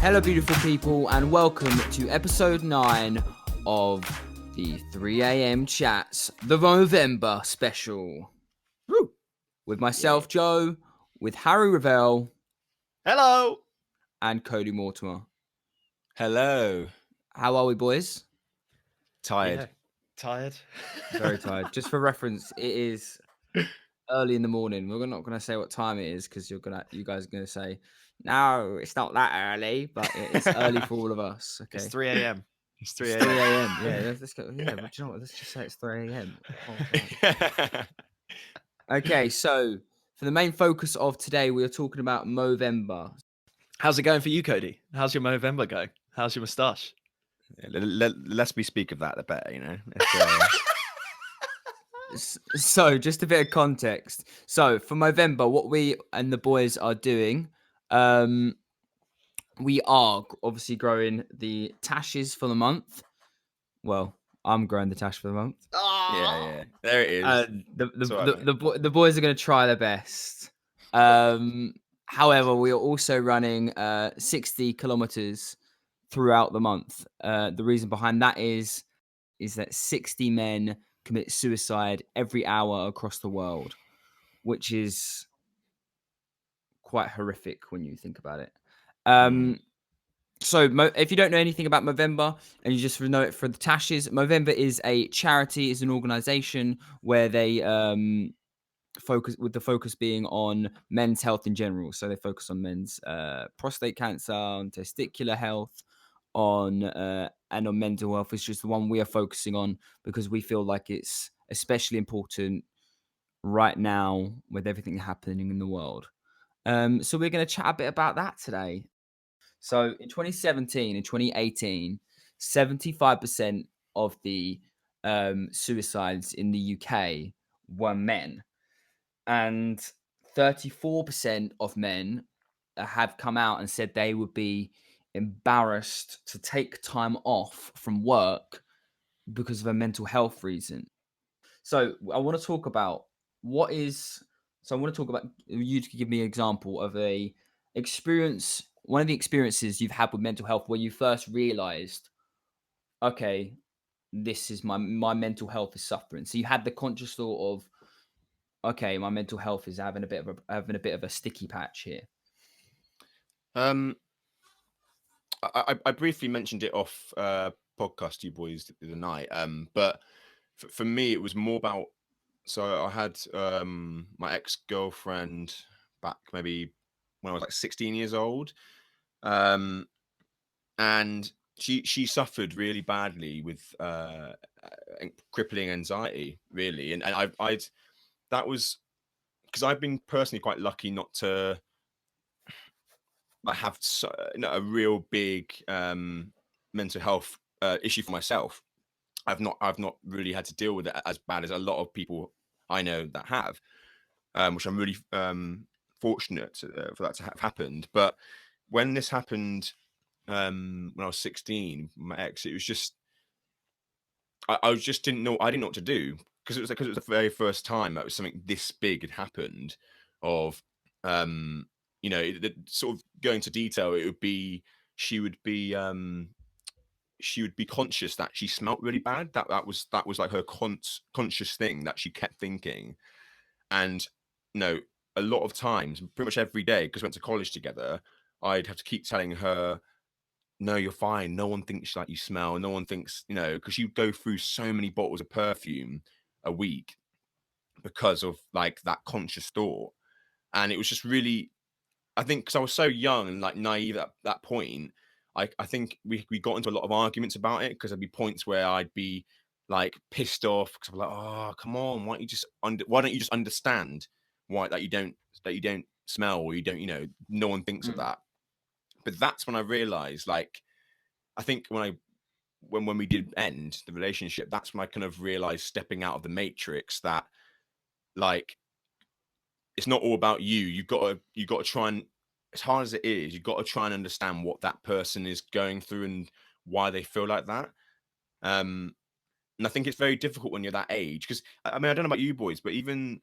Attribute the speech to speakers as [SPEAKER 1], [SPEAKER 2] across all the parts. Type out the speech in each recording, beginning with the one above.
[SPEAKER 1] Hello, beautiful people, and welcome to episode 9 of the 3am Chats, the November special.
[SPEAKER 2] Woo.
[SPEAKER 1] With myself, Joe, with Harry Revell,
[SPEAKER 2] Hello.
[SPEAKER 1] and Cody Mortimer.
[SPEAKER 3] Hello.
[SPEAKER 1] How are we, boys?
[SPEAKER 3] Tired.
[SPEAKER 2] Yeah, tired.
[SPEAKER 1] Very tired. Just for reference, it is early in the morning. We're not going to say what time it is because you guys are going to say, no, it's not that early, but it's early for all of us. Okay.
[SPEAKER 2] It's 3 a.m.
[SPEAKER 3] It's 3
[SPEAKER 1] It's 3
[SPEAKER 3] a.m.
[SPEAKER 1] a.m. Yeah, let's go. Yeah, but you know what? Let's just say it's 3 a.m. Okay, so for the main focus of today, we are talking about Movember.
[SPEAKER 2] How's it going for you, Cody? How's your Movember going? How's your moustache?
[SPEAKER 3] Less we speak of that, the better, you know.
[SPEAKER 1] So just a bit of context. So for Movember, what we and the boys are doing, we are obviously growing the tashes for the month. Well, I'm growing the tash for the month.
[SPEAKER 3] Yeah. There it is.
[SPEAKER 1] The boys are going to try their best. However, we are also running 60 kilometers throughout the month. The reason behind that is that 60 men commit suicide every hour across the world, which is quite horrific when you think about it. So if you don't know anything about Movember and you just know it for the tashes, Movember is a charity, is an organization where they focus being on men's health in general. So they focus on men's prostate cancer, on testicular health, and on mental health. It's just the one we are focusing on because we feel like it's especially important right now with everything happening in the world. So we're going to chat a bit about that today. So in 2017 and 2018, 75% of the suicides in the UK were men. And 34% of men have come out and said they would be embarrassed to take time off from work because of a mental health reason. So I want to talk about you to give me an example of one of the experiences you've had with mental health where you first realized, okay, this is my mental health is suffering. So you had the conscious thought of, okay, my mental health is having a bit of a sticky patch here.
[SPEAKER 3] I briefly mentioned it off podcast to you boys the other night. But for me, it was more about. So I had my ex-girlfriend back maybe when I was like 16 years old, and she suffered really badly with crippling anxiety, really, and I'd that was because I've been personally quite lucky not to have a real big mental health issue for myself. I've not really had to deal with it as bad as a lot of people I know that have, which I'm really fortunate for that to have happened. But when this happened when I was 16, my ex, it was just I just didn't know what to do because it was the very first time that was something this big had happened. Of sort of going to detail, it would be she would be conscious that she smelt really bad. That was like her conscious thing that she kept thinking, and a lot of times, pretty much every day, because we went to college together, I'd have to keep telling her, no, you're fine. No one thinks like you smell. No one thinks, because you go through so many bottles of perfume a week because of like that conscious thought. And it was just really, I think, because I was so young and like naive at that point, I think we got into a lot of arguments about it because there'd be points where I'd be like pissed off because I'm like, oh, come on, why don't you just understand why that you don't smell, or you don't, no one thinks of that. But that's when I realized, like, I think when we did end the relationship, that's when I kind of realized, stepping out of the matrix, that like it's not all about you. You got to try and, as hard as it is, you've got to try and understand what that person is going through and why they feel like that. And I think it's very difficult when you're that age, because I mean, I don't know about you boys, but even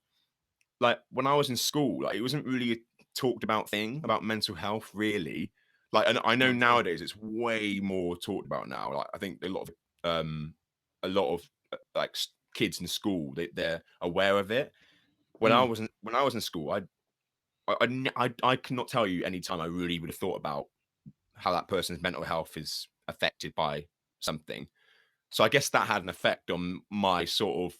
[SPEAKER 3] like when I was in school, like, it wasn't really a talked about thing about mental health, really. Like, and I know
[SPEAKER 1] No, true.
[SPEAKER 3] nowadays it's way more talked about now. Like, I think a lot of like kids in school, they're aware of it.
[SPEAKER 1] Mm.
[SPEAKER 3] When I was in school, I cannot tell you any time I really would have thought about how that person's mental health is affected by something. So I guess that had an effect on my sort of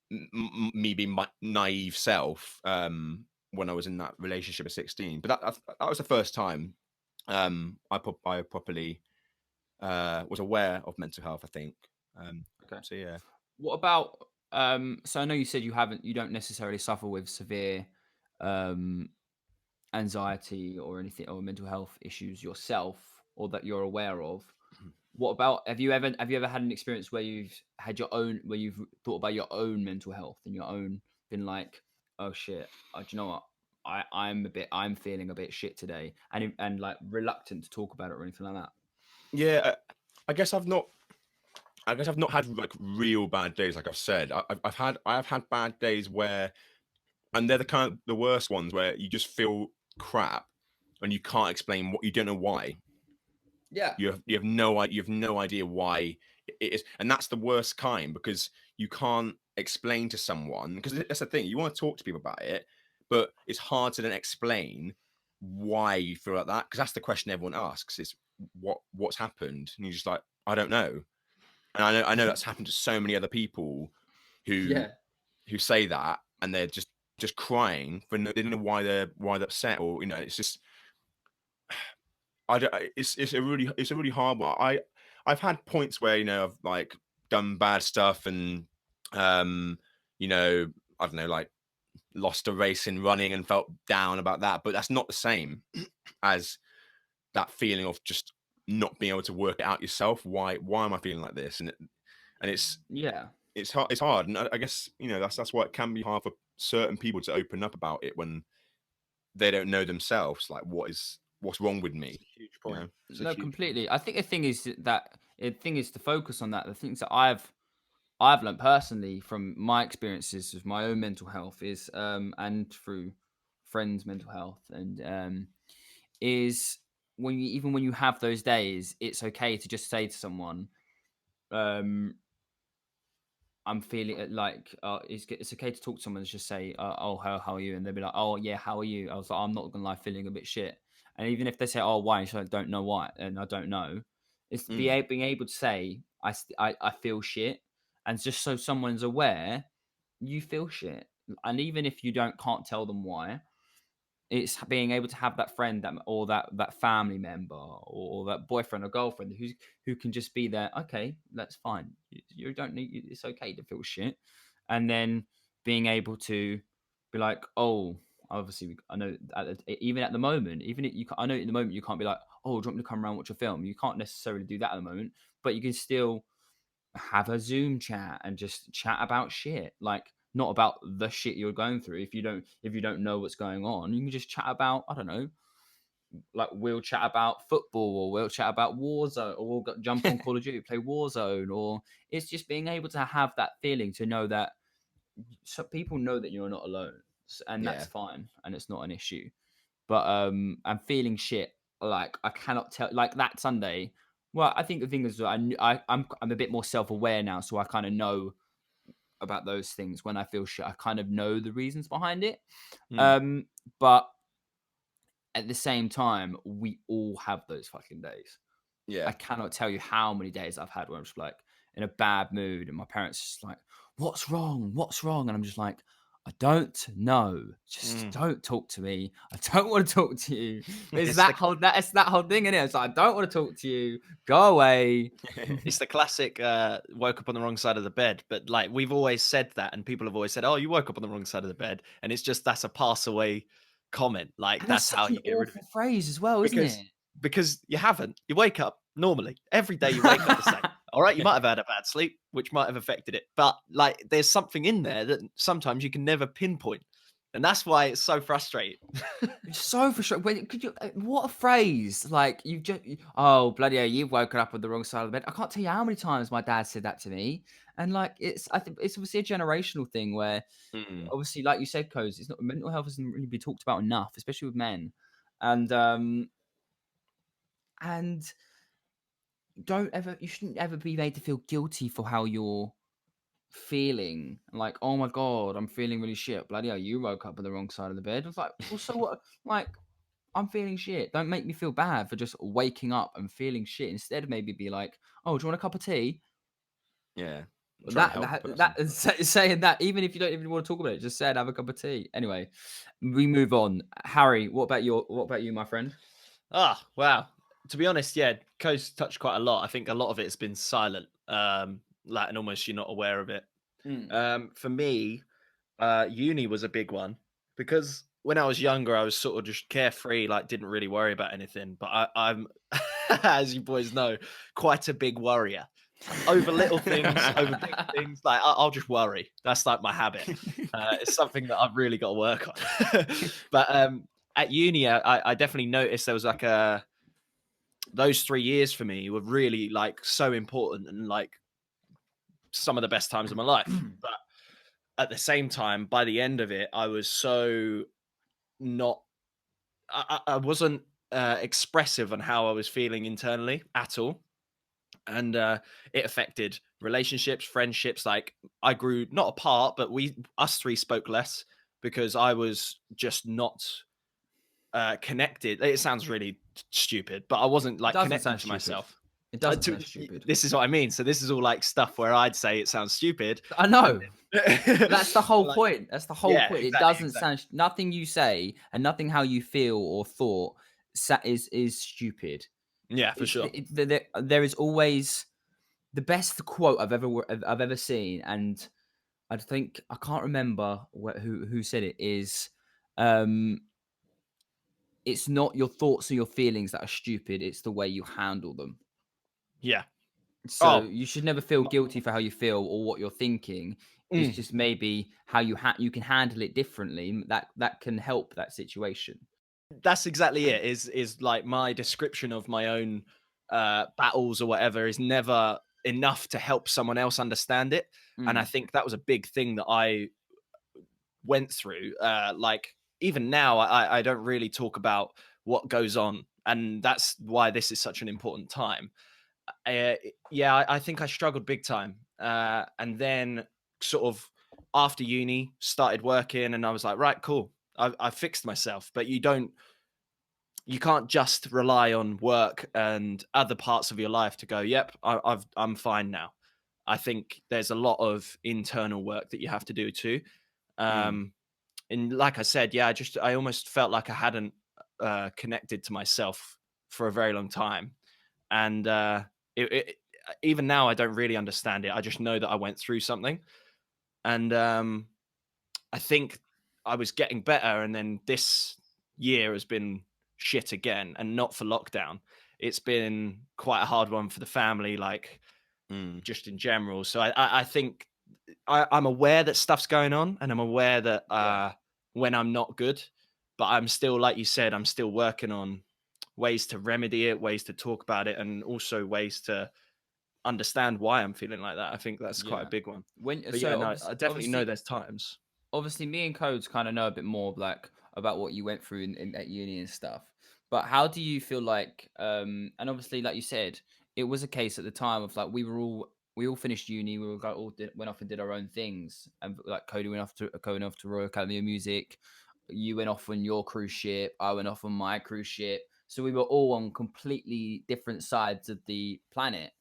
[SPEAKER 3] me being my naive self when I was in that relationship at 16. But that was the first time I properly was aware of mental health, I think.
[SPEAKER 1] Okay.
[SPEAKER 3] So yeah.
[SPEAKER 1] What about so I know you said you don't necessarily suffer with severe um anxiety or anything or mental health issues yourself or that you're aware of. What about have you ever had an experience where you've thought about your own mental health and your own been like, oh shit, do you know what? I'm feeling a bit shit today and like reluctant to talk about it or anything like that.
[SPEAKER 3] Yeah, I guess I've not. I guess I've not had like real bad days, like I've said. I have had bad days where, and they're the worst ones where you just feel crap, and you can't explain what you don't know why.
[SPEAKER 1] Yeah.
[SPEAKER 3] You have no idea why it is, and that's the worst kind because you can't explain to someone because that's the thing. You want to talk to people about it, but it's hard to then explain why you feel like that because that's the question everyone asks: is what's happened? And you're just like, I don't know. And I know that's happened to so many other people who
[SPEAKER 1] Yeah.
[SPEAKER 3] who say that, and they're just crying for they don't know why they're upset, or it's just I don't, it's a really hard one. I've had points where I've like done bad stuff and um I don't know, like lost a race in running and felt down about that, but that's not the same as that feeling of just not being able to work it out yourself. Why am I feeling like this? And
[SPEAKER 1] Yeah.
[SPEAKER 3] it's hard. It's hard, and I guess that's why it can be hard for certain people to open up about it when they don't know themselves. Like, what's wrong with
[SPEAKER 2] It's
[SPEAKER 3] me?
[SPEAKER 2] a huge point. It's a
[SPEAKER 1] No,
[SPEAKER 2] huge point.
[SPEAKER 1] completely. I think the thing is to focus on that. The things that I've learned personally from my experiences of my own mental health is and through friends' mental health and is even when you have those days, it's okay to just say to someone, um, I'm feeling like it's okay to talk to someone and just say, "Oh, how are you?" And they'll be like, "Oh, yeah, how are you?" I was like, "I'm not gonna lie, feeling a bit shit." And even if they say, "Oh, why?" So I don't know why, and I don't know. It's
[SPEAKER 3] Mm,
[SPEAKER 1] being able to say, I feel shit," and just so someone's aware, you feel shit, and even if you can't tell them why, it's being able to have that friend or that family member or that boyfriend or girlfriend who can just be there. Okay, that's fine. You don't need. It's okay to feel shit, and then being able to be like, oh, obviously, I know. Even at the moment, I know at the moment you can't be like, oh, do you want me to come around and watch a film? You can't necessarily do that at the moment, but you can still have a Zoom chat and just chat about shit. Like not about the shit you're going through. If you don't know what's going on, you can just chat about, I don't know, like we'll chat about football or we'll chat about Warzone or jump on Call of Duty, play Warzone, or it's just being able to have that feeling to know that so people know that you're not alone and that's
[SPEAKER 3] yeah,
[SPEAKER 1] fine and it's not an issue. But I'm feeling shit. Like I cannot tell. Like that Sunday. Well, I think the thing is, that I'm a bit more self aware now, so I kind of know about those things. When I feel shit, I kind of know the reasons behind it.
[SPEAKER 3] mm,
[SPEAKER 1] Um, but at the same time, we all have those fucking days. I
[SPEAKER 3] yeah.
[SPEAKER 1] cannot tell you how many days I've had where I'm just like in a bad mood, and my parents just like, "What's wrong? What's wrong?" And I'm just like, "I don't know. Just
[SPEAKER 3] Mm.
[SPEAKER 1] don't talk to me. I don't want to talk to you." It's
[SPEAKER 2] It's the
[SPEAKER 1] that whole thing in it. It's like I don't want to talk to you. Go away.
[SPEAKER 2] it's the classic woke up on the wrong side of the bed. But like we've always said that, and people have always said, "Oh, you woke up on the wrong side of the bed," and it's just that's a pass away comment. Like
[SPEAKER 1] And that's
[SPEAKER 2] that's how
[SPEAKER 1] such an
[SPEAKER 2] you get rid of
[SPEAKER 1] awful
[SPEAKER 2] it
[SPEAKER 1] phrase as well, isn't
[SPEAKER 2] because
[SPEAKER 1] it?
[SPEAKER 2] you haven't. You wake up normally every day. You wake up the same. All right, you might have had a bad sleep, which might have affected it, but like there's something in there that sometimes you can never pinpoint, and that's why it's so frustrating.
[SPEAKER 1] It's so frustrating. Could you? What a phrase! Like you've just. Oh bloody hell! You've woken up on the wrong side of the bed. I can't tell you how many times my dad said that to me. And like it's, I think it's obviously a generational thing where,
[SPEAKER 2] Mm.
[SPEAKER 1] obviously, like you said, Coz, it's not mental health hasn't really been talked about enough, especially with men. And And you shouldn't ever be made to feel guilty for how you're feeling. Like, oh my God, I'm feeling really shit. Bloody hell, you woke up on the wrong side of the bed. It's like, well, so what? Like, I'm feeling shit. Don't make me feel bad for just waking up and feeling shit. Instead, maybe be like, oh, do you want a cup of tea?
[SPEAKER 3] Yeah. Try and
[SPEAKER 1] That
[SPEAKER 3] help the
[SPEAKER 1] that
[SPEAKER 3] person.
[SPEAKER 1] that saying that, even if you don't even want to talk about it, just say have a cup of tea. Anyway, we move on. Harry, what about you, my friend?
[SPEAKER 2] Ah, wow. To be honest, yeah, Coast touched quite a lot. I think a lot of it has been silent, like, and almost you're not aware of it.
[SPEAKER 1] Mm.
[SPEAKER 2] For me, uni was a big one because when I was younger, I was sort of just carefree, like didn't really worry about anything. But I'm, as you boys know, quite a big worrier over little things, over big things. Like I'll just worry. That's like my habit. It's something that I've really got to work on. But at uni, I definitely noticed there was like those 3 years for me were really like so important and like some of the best times of my life. But at the same time, by the end of it, I was so not. I wasn't expressive on how I was feeling internally at all, and it affected relationships, friendships. Like I grew not apart, but us three spoke less because I was just not connected. It sounds really stupid, but I wasn't
[SPEAKER 1] It
[SPEAKER 2] like
[SPEAKER 1] doesn't
[SPEAKER 2] connecting
[SPEAKER 1] sound
[SPEAKER 2] to
[SPEAKER 1] stupid.
[SPEAKER 2] myself.
[SPEAKER 1] It doesn't sound stupid.
[SPEAKER 2] This is what I mean. So this is all like stuff where I'd say it sounds stupid,
[SPEAKER 1] I
[SPEAKER 2] and
[SPEAKER 1] know.
[SPEAKER 2] then,
[SPEAKER 1] That's the whole
[SPEAKER 2] like,
[SPEAKER 1] point. That's the whole
[SPEAKER 2] yeah,
[SPEAKER 1] point. It
[SPEAKER 2] exactly,
[SPEAKER 1] doesn't
[SPEAKER 2] exactly.
[SPEAKER 1] sound nothing you say and nothing how you feel or thought is stupid.
[SPEAKER 2] Yeah, for
[SPEAKER 1] It's
[SPEAKER 2] sure.
[SPEAKER 1] there is always the best quote I've ever seen, and I think I can't remember who said it is. Um, it's not your thoughts or your feelings that are stupid. It's the way you handle them.
[SPEAKER 2] Yeah.
[SPEAKER 1] So
[SPEAKER 2] Oh,
[SPEAKER 1] you should never feel
[SPEAKER 2] m-
[SPEAKER 1] guilty for how you feel or what you're thinking. It's
[SPEAKER 2] mm,
[SPEAKER 1] just maybe how you can handle it differently. That can help that situation.
[SPEAKER 2] that's exactly it. Is like my description of my own battles or whatever is never enough to help someone else understand it. And I
[SPEAKER 1] Mm,
[SPEAKER 2] think that was a big thing that I went through. Like even now, I don't really talk about what goes on, and that's why this is such an important time. Uh, yeah, I think I struggled big time, and then sort of after uni, started working, and I was like, right, cool, I fixed myself. But you can't just rely on work and other parts of your life to go, yep, I'm fine now. I think there's a lot of internal work that you have to do too.
[SPEAKER 1] mm,
[SPEAKER 2] Um, and like I said, yeah, I almost felt like I hadn't connected to myself for a very long time, and even now I don't really understand it. I just know that I went through something, and I think I was getting better, and then this year has been shit again, and not for lockdown. It's been quite a hard one for the family, like
[SPEAKER 3] Mm.
[SPEAKER 2] just in general. So I think I'm aware that stuff's going on, and I'm aware that
[SPEAKER 1] yeah,
[SPEAKER 2] when I'm not good, but I'm still, like you said, I'm still working on ways to remedy it, ways to talk about it, and also ways to understand why I'm feeling like that. I think that's quite a
[SPEAKER 1] yeah.
[SPEAKER 2] big one.
[SPEAKER 1] When
[SPEAKER 2] But yeah,
[SPEAKER 1] so
[SPEAKER 2] no, I definitely know
[SPEAKER 1] obviously
[SPEAKER 2] there's times.
[SPEAKER 1] obviously me and Codes kind of know a bit more like about what you went through at uni and stuff. But how do you feel like and obviously like you said, it was a case at the time of like we all finished uni, we went off and did our own things. And like Cody went off to Royal Academy of Music, you went off on your cruise ship, I went off on my cruise ship. So we were all on completely different sides of the planet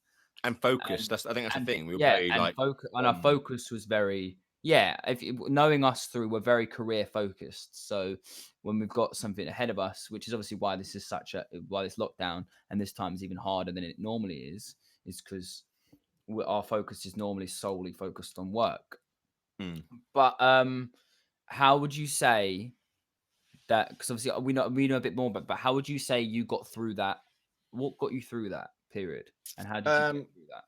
[SPEAKER 3] And focus.
[SPEAKER 1] and
[SPEAKER 3] I think that's the thing. We were
[SPEAKER 1] yeah,
[SPEAKER 3] very
[SPEAKER 1] and
[SPEAKER 3] like
[SPEAKER 1] focus, and our
[SPEAKER 3] on.
[SPEAKER 1] focus was very yeah. Knowing us through, we're very career focused. So when we've got something ahead of us, which is obviously why this is why this lockdown and this time is even harder than it normally is because our focus is normally solely focused on work.
[SPEAKER 3] Mm.
[SPEAKER 1] But how would you say that? Because obviously we know a bit more, but how would you say you got through that? What got you through that period, and how did you get
[SPEAKER 2] Um,
[SPEAKER 1] through that?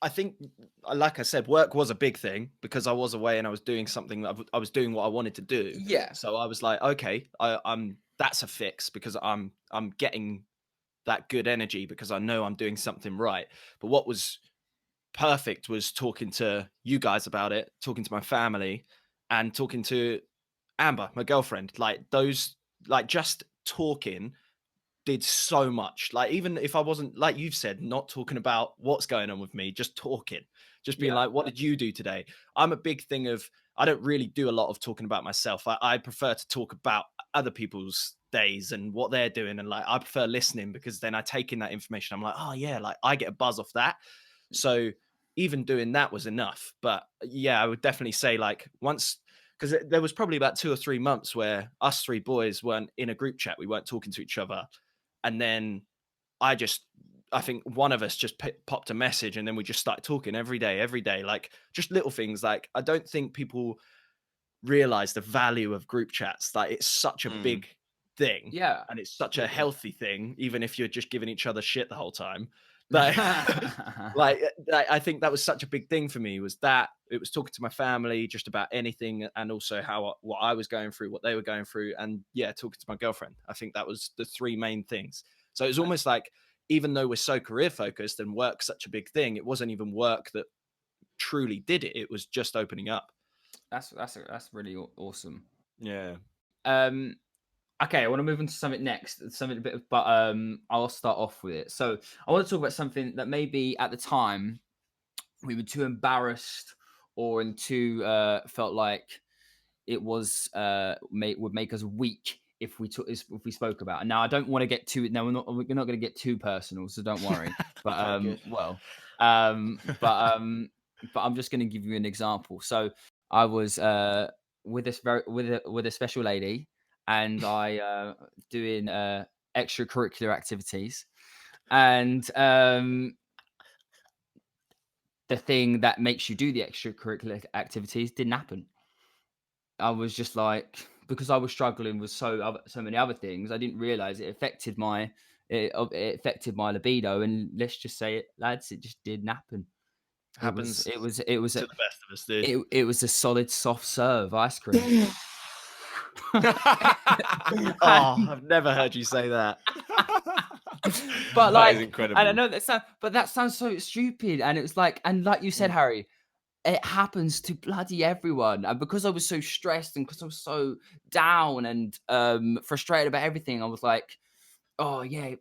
[SPEAKER 2] I think, like I said, work was a big thing because I was away and I was doing something that I was doing what I wanted to do.
[SPEAKER 1] Yeah.
[SPEAKER 2] So I was like, okay, I'm that's a fix because I'm getting that good energy because I know I'm doing something right. But what was perfect was talking to you guys about it, talking to my family, and talking to Amber, my girlfriend. Like those, like just talking did so much. Like, even if I wasn't, like you've said, not talking about what's going on with me, just talking, just being like, what did you do today? I'm a big thing of, I don't really do a lot of talking about myself. I prefer to talk about other people's days and what they're doing. And like, I prefer listening, because then I take in that information. I'm like, oh yeah, like I get a buzz off that. So even doing that was enough. But yeah, I would definitely say, like, once, because there was probably about 2 or 3 months where us 3 boys weren't in a group chat. We weren't talking to each other. And then I think one of us just popped a message, and then we just started talking every day, like just little things. Like, I don't think people realize the value of group chats. Like, it's such a big thing,
[SPEAKER 1] Yeah.
[SPEAKER 2] and it's such a healthy thing, even if you're just giving each other shit the whole time. Like, I think that was such a big thing for me, was that it was talking to my family just about anything, and also what I was going through, what they were going through, and yeah, talking to my girlfriend. I think that was the 3 main things. So it was almost like, even though we're so career focused and work's such a big thing, it wasn't even work that truly did it. It was just opening up.
[SPEAKER 1] That's really awesome.
[SPEAKER 3] Yeah.
[SPEAKER 1] Okay, I want to move on to something next, something a bit of, but I'll start off with it. So I want to talk about something that maybe at the time we were too embarrassed, or too felt like it was would make us weak if we spoke about it. Now, I don't want to get too. No, we're not going to get too personal, so don't worry. But but I'm just going to give you an example. So I was with a special lady, and I doing extracurricular activities, and the thing that makes you do the extracurricular activities didn't happen. I was just like, because I was struggling with so many other things, I didn't realize it affected my libido. And let's just say it, lads, it just didn't happen.
[SPEAKER 2] Happens
[SPEAKER 1] It was
[SPEAKER 2] to the best of us, dude.
[SPEAKER 1] it was a solid soft serve ice cream.
[SPEAKER 2] Oh, I've never heard you say that.
[SPEAKER 1] But
[SPEAKER 3] That is
[SPEAKER 1] like,
[SPEAKER 3] incredible.
[SPEAKER 1] and I know that sounds so stupid. And it was like, and like you said, Harry, it happens to bloody everyone. And because I was so stressed, and because I was so down and frustrated about everything, I was like, oh yeah,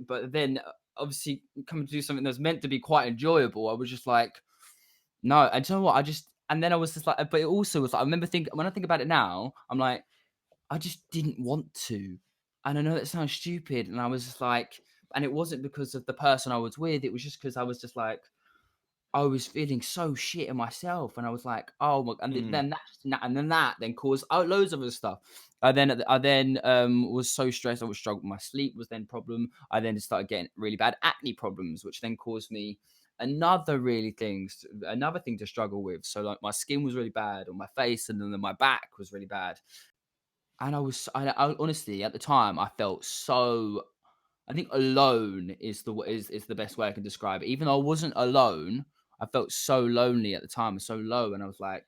[SPEAKER 1] but then obviously coming to do something that was meant to be quite enjoyable, I was just like, no. And you know what, and then I was just like, but it also was like, I remember thinking, when I think about it now, I'm like, I just didn't want to. And I know that sounds stupid, and I was just like, and it wasn't because of the person I was with, it was just because I was just like, I was feeling so shit in myself, and I was like, "Oh my!" And then that then caused loads of other stuff. I then was so stressed. I was struggling. My sleep was then problem. I then started getting really bad acne problems, which then caused me another thing to struggle with. So like, my skin was really bad on my face, and then my back was really bad. And I honestly, at the time, I felt so. I think alone is the best way I can describe it. Even though I wasn't alone, I felt so lonely at the time, so low, and I was like,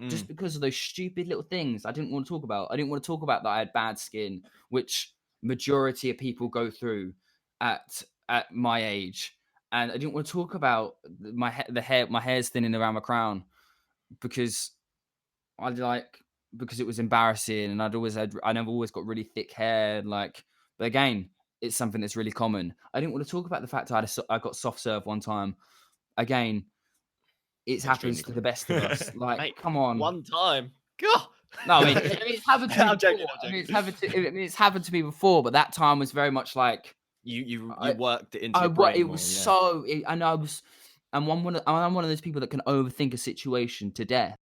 [SPEAKER 1] just because of those stupid little things I didn't want to talk about. I didn't want to talk about that I had bad skin, which majority of people go through at my age, and I didn't want to talk about my hair's thinning around my crown, because I like because it was embarrassing, and I never always got really thick hair, and like, but again, it's something that's really common. I didn't want to talk about the fact I got soft serve one time. Again, it happens to the best of us. Like,
[SPEAKER 2] Mate,
[SPEAKER 1] come on.
[SPEAKER 2] one time. God.
[SPEAKER 1] No, I mean, it's happened to me
[SPEAKER 2] I'm joking,
[SPEAKER 1] before.
[SPEAKER 2] I'm
[SPEAKER 1] I mean,
[SPEAKER 2] joking.
[SPEAKER 1] it's happened to me before, but that time was very much like
[SPEAKER 2] You
[SPEAKER 1] I,
[SPEAKER 2] worked it into your brain
[SPEAKER 1] it
[SPEAKER 2] more,
[SPEAKER 1] was
[SPEAKER 2] yeah.
[SPEAKER 1] so, and I'm one of those people that can overthink a situation to death.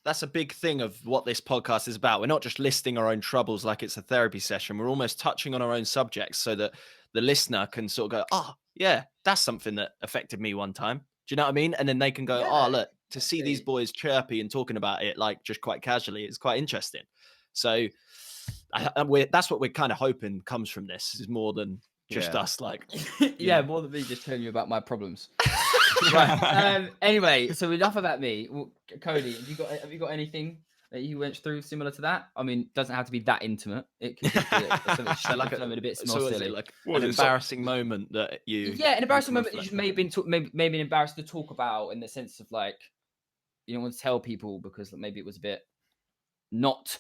[SPEAKER 2] That's a big thing of what this podcast is about. We're not just listing our own troubles like it's a therapy session. We're almost touching on our own subjects, so that the listener can sort of go, oh, yeah, that's something that affected me one time. Do you know what I mean? And then they can go, oh, look, to see these boys chirpy and talking about it, like, just quite casually, is quite interesting. So that's what we're kind of hoping comes from this, is more than just us, like,
[SPEAKER 1] yeah, more than me just telling you about my problems. Right. Anyway, so enough about me. Well, Cody, have you got anything that you went through similar to that? I mean, it doesn't have to be that intimate. It could just be something a bit more silly.
[SPEAKER 2] Like an embarrassing moment that you...
[SPEAKER 1] Yeah, an embarrassing moment that you may have been maybe embarrassed to talk about, in the sense of like, you don't want to tell people because maybe it was a bit not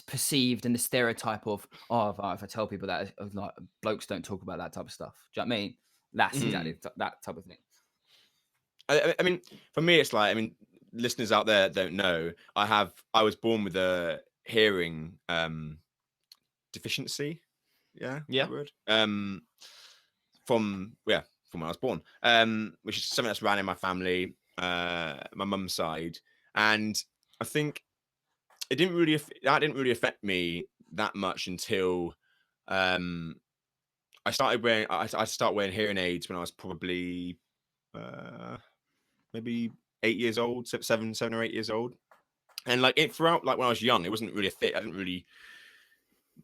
[SPEAKER 1] perceived and the stereotype of, oh, if I tell people that, like, blokes don't talk about that type of stuff. Do you know what I mean? That's exactly that type of thing.
[SPEAKER 3] I mean, for me, it's like, I mean, listeners out there don't know. I was born with a hearing deficiency. Yeah,
[SPEAKER 2] Yeah.
[SPEAKER 3] that word. From when I was born. Which is something that's ran in my family, my mum's side, and I think that didn't really affect me that much until I started wearing. I started wearing hearing aids when I was probably maybe 8 years old, 7 or 8 years old. And like throughout, like when I was young, it wasn't really a fit. I didn't really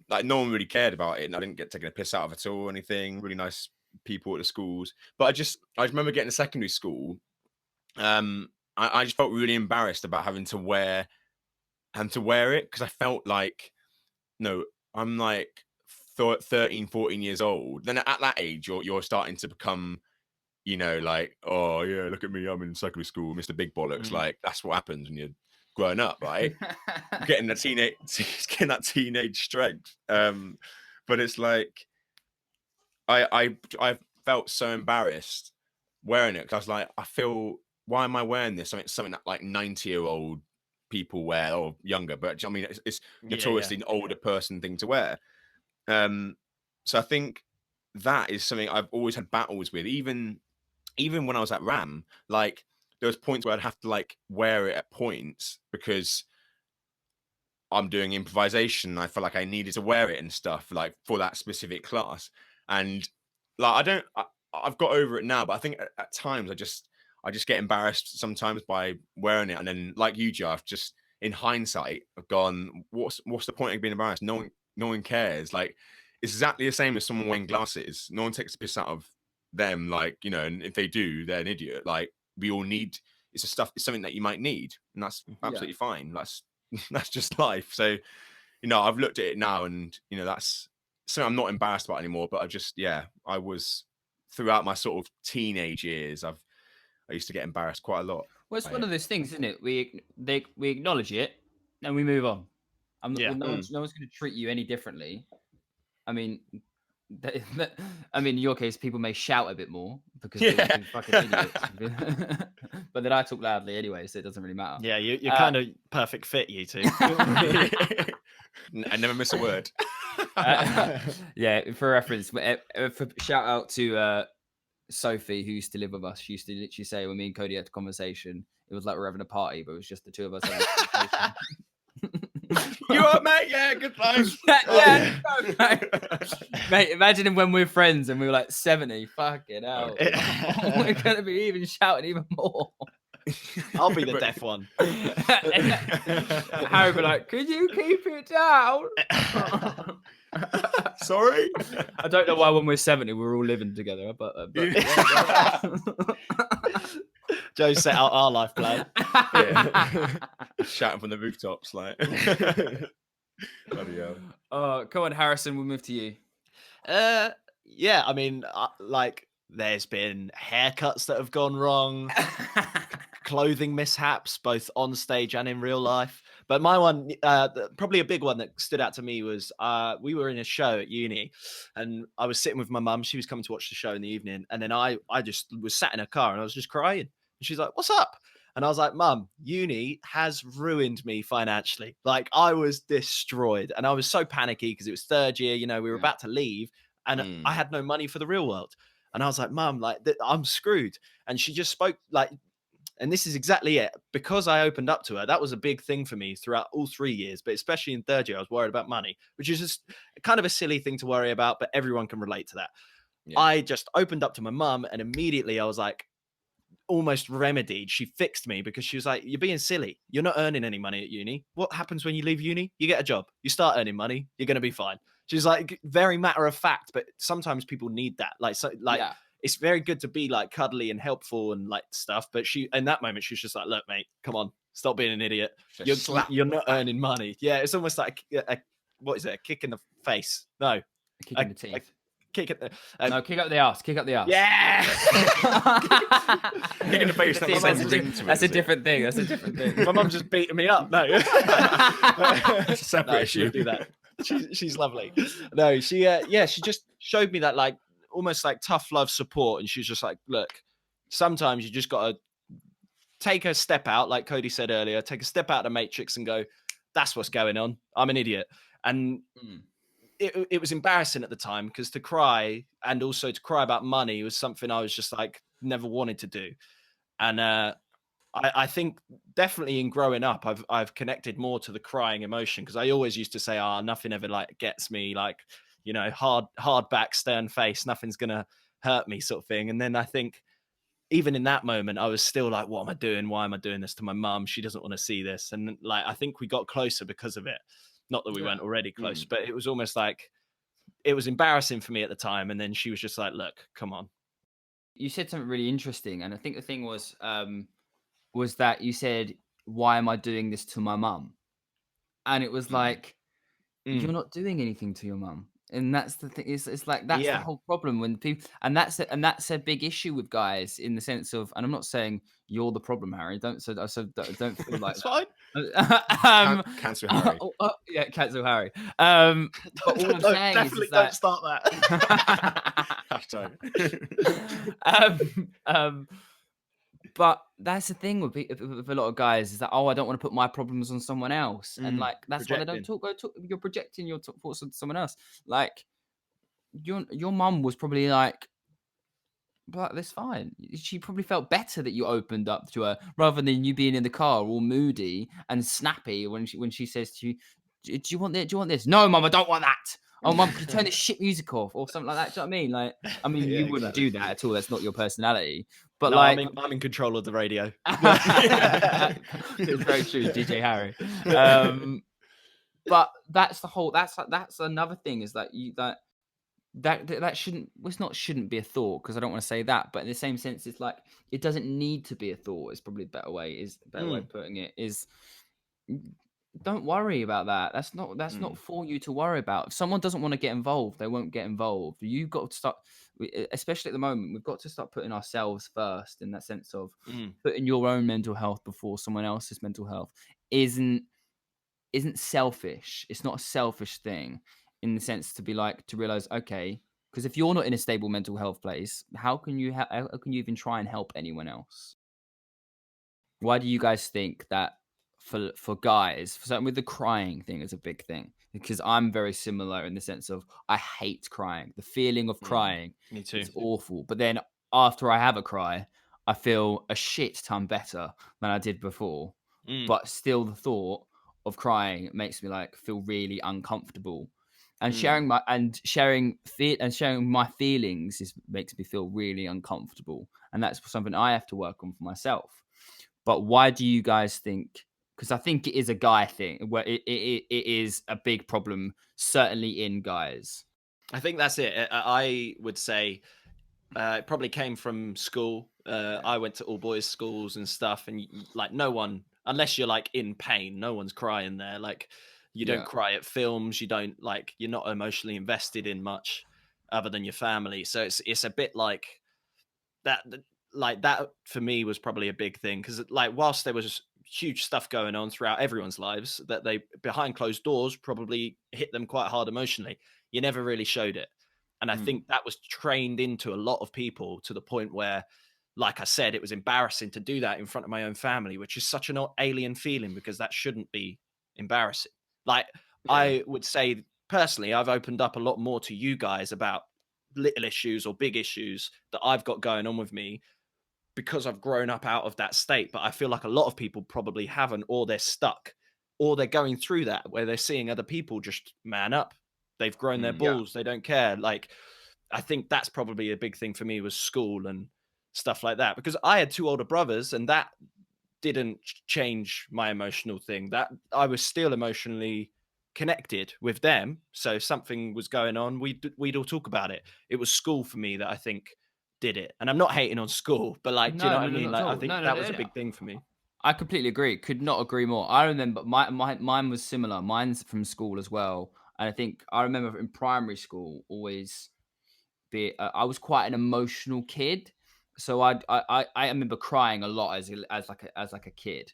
[SPEAKER 3] like, no one really cared about it, and I didn't get taken a piss out of it or anything. Really nice people at the schools, but I remember getting to secondary school. I just felt really embarrassed about having to wear it, because I felt like, no, I'm like 13, 14 years old. Then at that age, you're starting to become, like, oh yeah, look at me, I'm in secondary school, Mr. Big Bollocks. Like, that's what happens when you're growing up, right? getting that teenage strength. But it's like I felt so embarrassed wearing it, because I was like, why am I wearing this? Something that like 90-year-old people wear, or younger, but I mean, it's notoriously an older person thing to wear. So I think that is something I've always had battles with, even when I was at RAM. Like, there was points where I'd have to like wear it at points because I'm doing improvisation. I felt like I needed to wear it and stuff, like for that specific class. And like, I've got over it now, but I think at times I just get embarrassed sometimes by wearing it. And then, like you, Jeff, just in hindsight, I've gone, what's the point of being embarrassed? No one cares. Like, it's exactly the same as someone wearing glasses. No one takes a piss out of them. Like, and if they do, they're an idiot. Like, we all need, it's something that you might need, and that's absolutely fine. That's just life. So, I've looked at it now, and that's something I'm not embarrassed about anymore. But I was, throughout my sort of teenage years, I used to get embarrassed quite a lot.
[SPEAKER 1] Well, it's one of those things, isn't it? We acknowledge it and we move on. No one's going to treat you any differently. I mean, in your case, people may shout a bit more because they're fucking idiots. But then I talk loudly anyway, so it doesn't really matter.
[SPEAKER 2] Yeah, you're kind of perfect fit, you two.
[SPEAKER 3] I never miss a word.
[SPEAKER 1] Yeah, for reference, shout out to Sophie, who used to live with us. She used to literally say, when me and Cody had a conversation, it was like we're having a party, but it was just the two of us having a conversation.
[SPEAKER 3] You up, mate? Yeah, good times.
[SPEAKER 1] Mate, imagine when we're friends and we were like 70. Fucking hell. We're going to be even shouting even more.
[SPEAKER 2] I'll be the deaf one.
[SPEAKER 1] Harry be like, could you keep it down?
[SPEAKER 3] Sorry?
[SPEAKER 1] I don't know why when we're 70 we're all living together, but
[SPEAKER 2] Joe set out our life plan.
[SPEAKER 3] Shouting from the rooftops, like. Bloody hell.
[SPEAKER 1] Oh, come on, Harrison, we'll move to you.
[SPEAKER 2] Yeah, I mean, like, there's been haircuts that have gone wrong, clothing mishaps, both on stage and in real life. But my one, probably a big one that stood out to me was we were in a show at uni, and I was sitting with my mum. She was coming to watch the show in the evening, and then I just was sat in her car and I was just crying. And she's like, "What's up?" And I was like, "Mum, uni has ruined me financially. Like, I was destroyed." And I was so panicky because it was third year, we were about to leave, and I had no money for the real world. And I was like, "Mum, like, I'm screwed." And she just spoke like, and this is exactly it. Because I opened up to her, that was a big thing for me throughout all 3 years, but especially in third year, I was worried about money, which is just kind of a silly thing to worry about, but everyone can relate to that. Yeah. I just opened up to my mum, and immediately I was like, almost remedied. She fixed me, because she was like, "You're being silly. You're not earning any money at uni. What happens when you leave uni? You get a job. You start earning money. You're going to be fine." She's like, very matter of fact, but sometimes people need that. It's very good to be like cuddly and helpful and like stuff. But she, in that moment, she was just like, "Look, mate, come on, stop being an idiot. You're not earning money." Yeah, it's almost like what is it? A kick in the face? No,
[SPEAKER 1] a kick in the teeth.
[SPEAKER 2] kick it.
[SPEAKER 1] No, kick up the ass. Kick up the ass.
[SPEAKER 2] Yeah.
[SPEAKER 3] Kick in the face.
[SPEAKER 1] That's,
[SPEAKER 3] That's,
[SPEAKER 1] that's a different thing. That's a different thing.
[SPEAKER 2] My mum's just beating me up. No.
[SPEAKER 3] That's a separate
[SPEAKER 2] No, she
[SPEAKER 3] issue.
[SPEAKER 2] would do that. She's lovely. No, she she just showed me that like almost like tough love support, and she's just like, look, sometimes you just gotta take a step out, like Cody said earlier, take a step out of the matrix and go, that's what's going on. I'm an idiot. And it was embarrassing at the time because to cry and also to cry about money was something I was just like never wanted to do. And I think definitely in growing up, I've connected more to the crying emotion because I always used to say, nothing ever like gets me, like, you know, hard back, stern face, nothing's gonna hurt me, sort of thing. And then I think even in that moment, I was still like, what am I doing? Why am I doing this to my mum? She doesn't want to see this. And like, I think we got closer because of it. Not that we weren't already close, but it was almost like it was embarrassing for me at the time. And then she was just like, look, come on.
[SPEAKER 1] You said something really interesting. And I think the thing was that you said, why am I doing this to my mum? And it was like, you're not doing anything to your mum. And that's the thing. It's like that's the whole problem when people, and that's a big issue with guys in the sense of, and I'm not saying you're the problem, Harry. Don't don't feel like
[SPEAKER 2] It's fine.
[SPEAKER 3] Cancel Harry.
[SPEAKER 1] Yeah, cancel Harry. But all I'm saying
[SPEAKER 2] definitely
[SPEAKER 1] is
[SPEAKER 2] don't
[SPEAKER 1] that,
[SPEAKER 2] start that.
[SPEAKER 1] but that's the thing with a lot of guys is that, I don't want to put my problems on someone else, and like that's why they don't talk. You're projecting your thoughts on someone else. Like your mum was probably like, but that's fine. She probably felt better that you opened up to her rather than you being in the car all moody and snappy when she says to you, "Do you want this? Do you want this?" "No, mum, I don't want that." "Oh, mum, can you turn this shit music off?" or something like that. Do you know what I mean? Like, I mean,
[SPEAKER 2] Yeah,
[SPEAKER 1] you wouldn't
[SPEAKER 2] exactly.
[SPEAKER 1] do that at all. That's not your personality. But
[SPEAKER 2] No,
[SPEAKER 1] like,
[SPEAKER 2] I'm in control of the radio.
[SPEAKER 1] it's very true, DJ Harry. But that's the whole. That's another thing is that that shouldn't be a thought, because I don't want to say that, but in the same sense, it's like it doesn't need to be a thought. It's probably a better way of putting it is, don't worry about that. That's not for you to worry about. If someone doesn't want to get involved, they won't get involved. You've got to start, especially at the moment, we've got to start putting ourselves first, in that sense of putting your own mental health before someone else's mental health isn't selfish. It's not a selfish thing, in the sense to be like, to realize, okay, because if you're not in a stable mental health place, how can you even try and help anyone else? Why do you guys think that for guys, certainly with the crying thing, is a big thing? Because I'm very similar in the sense of I hate crying. The feeling of crying
[SPEAKER 2] Me too.
[SPEAKER 1] is awful. But then after I have a cry, I feel a shit ton better than I did before. But still, the thought of crying makes me like feel really uncomfortable. And sharing my feelings makes me feel really uncomfortable. And that's something I have to work on for myself. But why do you guys think? Because I think it is a guy thing, where it is a big problem, certainly in guys.
[SPEAKER 2] I think that's it. I would say it probably came from school. I went to all boys schools and stuff, and like no one, unless you're like in pain, no one's crying there. Like you don't cry at films. You don't, like, you're not emotionally invested in much other than your family. So it's a bit like that. Like that for me was probably a big thing, because like whilst there was huge stuff going on throughout everyone's lives, that they behind closed doors probably hit them quite hard emotionally, you never really showed it. And I think that was trained into a lot of people to the point where, like I said, it was embarrassing to do that in front of my own family, which is such an alien feeling, because that shouldn't be embarrassing. Like I would say personally, I've opened up a lot more to you guys about little issues or big issues that I've got going on with me, because I've grown up out of that state. But I feel like a lot of people probably haven't, or they're stuck, or they're going through that where they're seeing other people just man up. They've grown their balls. They don't care. Like, I think that's probably a big thing for me, was school and stuff like that, because I had 2 older brothers, and that didn't change my emotional thing. That I was still emotionally connected with them. So if something was going on, we'd all talk about it. It was school for me that I think did it. And I'm not hating on school, but like, do you know what I mean? Like, I think that was a big thing for me.
[SPEAKER 1] I completely agree. Could not agree more. I remember mine was similar. Mine's from school as well. And I think I remember in primary school always bit. I was quite an emotional kid, so I remember crying a lot as like a kid.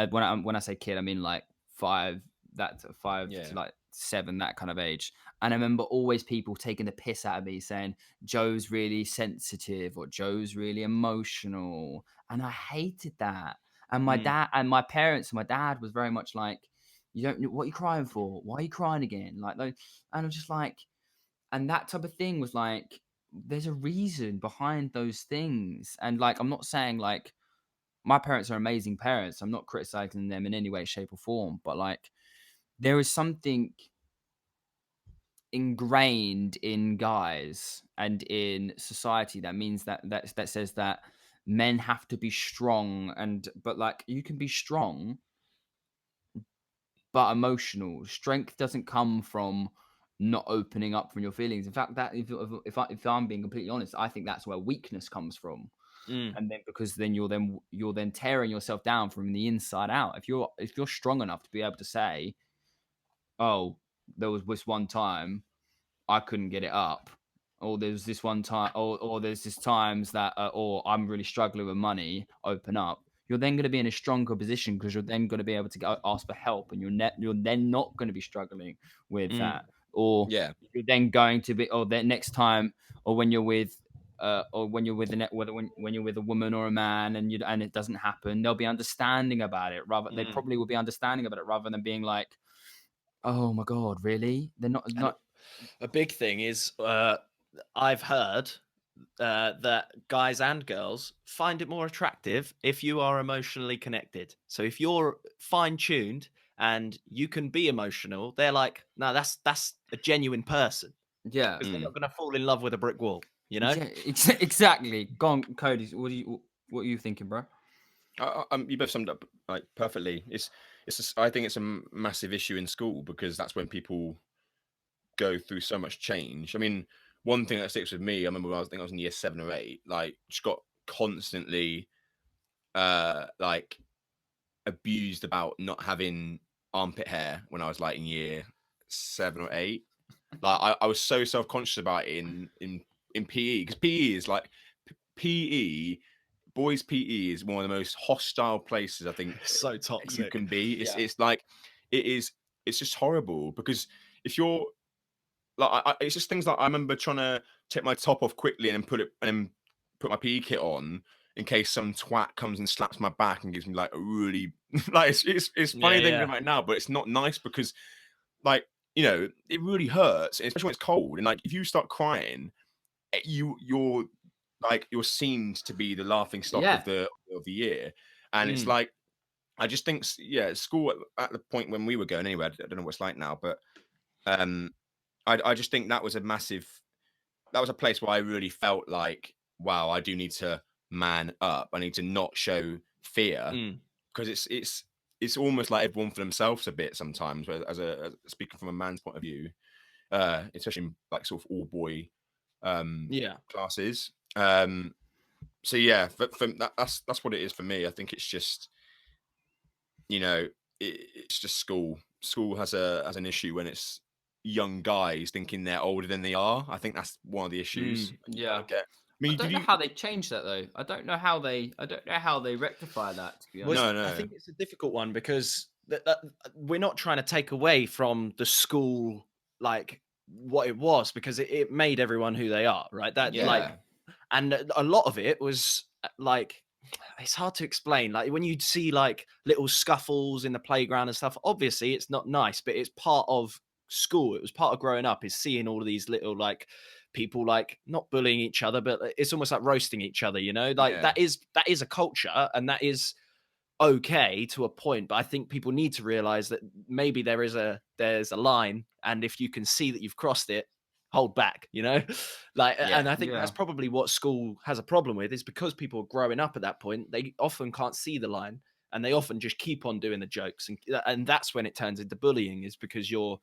[SPEAKER 1] When I say kid, I mean like 5, that 5 to
[SPEAKER 3] Yeah.
[SPEAKER 1] like 7, that kind of age. And I remember always people taking the piss out of me saying Joe's really sensitive or Joe's really emotional, and I hated that. And my
[SPEAKER 2] Mm.
[SPEAKER 1] dad and my parents, my dad was very much like, "You don't. What are you crying for? Why are you crying again?" Like, and I'm just like, and that type of thing was like, there's a reason behind those things, and like, I'm not saying like my parents are amazing parents. I'm not criticizing them in any way, shape, or form, but like there is something ingrained in guys and in society that means that says that men have to be strong, and but like you can be strong but emotional. Strength doesn't come from not opening up from your feelings. In fact, that if I'm being completely honest, I think that's where weakness comes from.
[SPEAKER 2] Mm.
[SPEAKER 1] And then because then you're then tearing yourself down from the inside out. If you're strong enough to be able to say, oh, there was this one time I couldn't get it up, or there's this one time, or there's this times that, or I'm really struggling with money. Open up. You're then going to be in a stronger position because you're then going to be able to go ask for help, and you're then not going to be struggling with
[SPEAKER 2] Mm.
[SPEAKER 1] that, or
[SPEAKER 3] Yeah.
[SPEAKER 1] you're then going to be, or then next time, or when you're with. Or when you're with when you're with a woman or a man and it doesn't happen, they'll be understanding about it. Rather, they
[SPEAKER 2] Mm.
[SPEAKER 1] probably will be understanding about it rather than being like, "Oh my god, really?" They're not
[SPEAKER 2] And
[SPEAKER 1] not.
[SPEAKER 2] a big thing is, I've heard that guys and girls find it more attractive if you are emotionally connected. So if you're fine tuned and you can be emotional, they're like, no, that's a genuine person
[SPEAKER 1] Yeah,
[SPEAKER 2] because they're
[SPEAKER 3] Mm.
[SPEAKER 2] not going to fall in love with a brick wall. You know?
[SPEAKER 1] yeah, exactly. Go on, Cody. What are you thinking, bro?
[SPEAKER 3] You both summed up like perfectly. I think it's a massive issue in school because that's when people go through so much change. I mean, one thing that sticks with me, I remember when I think I was in year 7 or 8, like just got constantly like abused about not having armpit hair when I was like in year 7 or 8. Like I was so self-conscious about it in PE because PE is like PE, boys PE is one of the most hostile places I think
[SPEAKER 2] So
[SPEAKER 3] you
[SPEAKER 2] toxic.
[SPEAKER 3] can be. It's
[SPEAKER 2] Yeah.
[SPEAKER 3] it's like it is it's just horrible because if you're like it's just things like I remember trying to take my top off quickly and then put my PE kit on in case some twat comes and slaps my back and gives me like a really like it's
[SPEAKER 2] Yeah,
[SPEAKER 3] funny thinking
[SPEAKER 2] yeah.
[SPEAKER 3] about it now, but it's not nice because like it really hurts, especially when it's cold. And like if you start crying, you're seen to be the laughing stock
[SPEAKER 1] Yeah,
[SPEAKER 3] of the year, and it's
[SPEAKER 2] Mm.
[SPEAKER 3] like I just think yeah, school at the point when we were going anyway. I don't know what it's like now, but um, I just think that was a place where I really felt like wow, I do need to man up. I need to not show fear
[SPEAKER 2] Mm.
[SPEAKER 3] because it's almost like everyone for themselves a bit sometimes. As speaking from a man's point of view, especially in like sort of all boy
[SPEAKER 2] Yeah.
[SPEAKER 3] classes. So yeah, that's what it is for me. I think it's just it's just school. School has an issue when it's young guys thinking they're older than they are. I think that's one of the issues.
[SPEAKER 2] Mm.
[SPEAKER 3] And you kind
[SPEAKER 1] yeah.
[SPEAKER 3] of get. I
[SPEAKER 1] I
[SPEAKER 3] mean, did
[SPEAKER 1] don't know
[SPEAKER 3] you?
[SPEAKER 1] how they change that though. I don't know how they rectify that. To be
[SPEAKER 2] Was
[SPEAKER 3] No,
[SPEAKER 1] honest.
[SPEAKER 2] I
[SPEAKER 3] no.
[SPEAKER 2] think it's a difficult one because we're not trying to take away from the school like what it was because it made everyone who they are, right? That like,
[SPEAKER 1] Yeah,
[SPEAKER 2] and a lot of it was like it's hard to explain. Like when you see like little scuffles in the playground and stuff, obviously it's not nice, but it's part of school. It was part of growing up is seeing all of these little like people like not bullying each other, but it's almost like roasting each other, you know? Like
[SPEAKER 3] Yeah,
[SPEAKER 2] that is a culture and that is okay to a point, but I think people need to realize that maybe there's a line, and if you can see that you've crossed it, hold back, you know? Like,
[SPEAKER 3] yeah,
[SPEAKER 2] and I think that's
[SPEAKER 1] yeah,
[SPEAKER 2] probably what school has a problem with is because people are growing up at that point, they often can't see the line, and they often just keep on doing the jokes, and that's when it turns into bullying, is because you're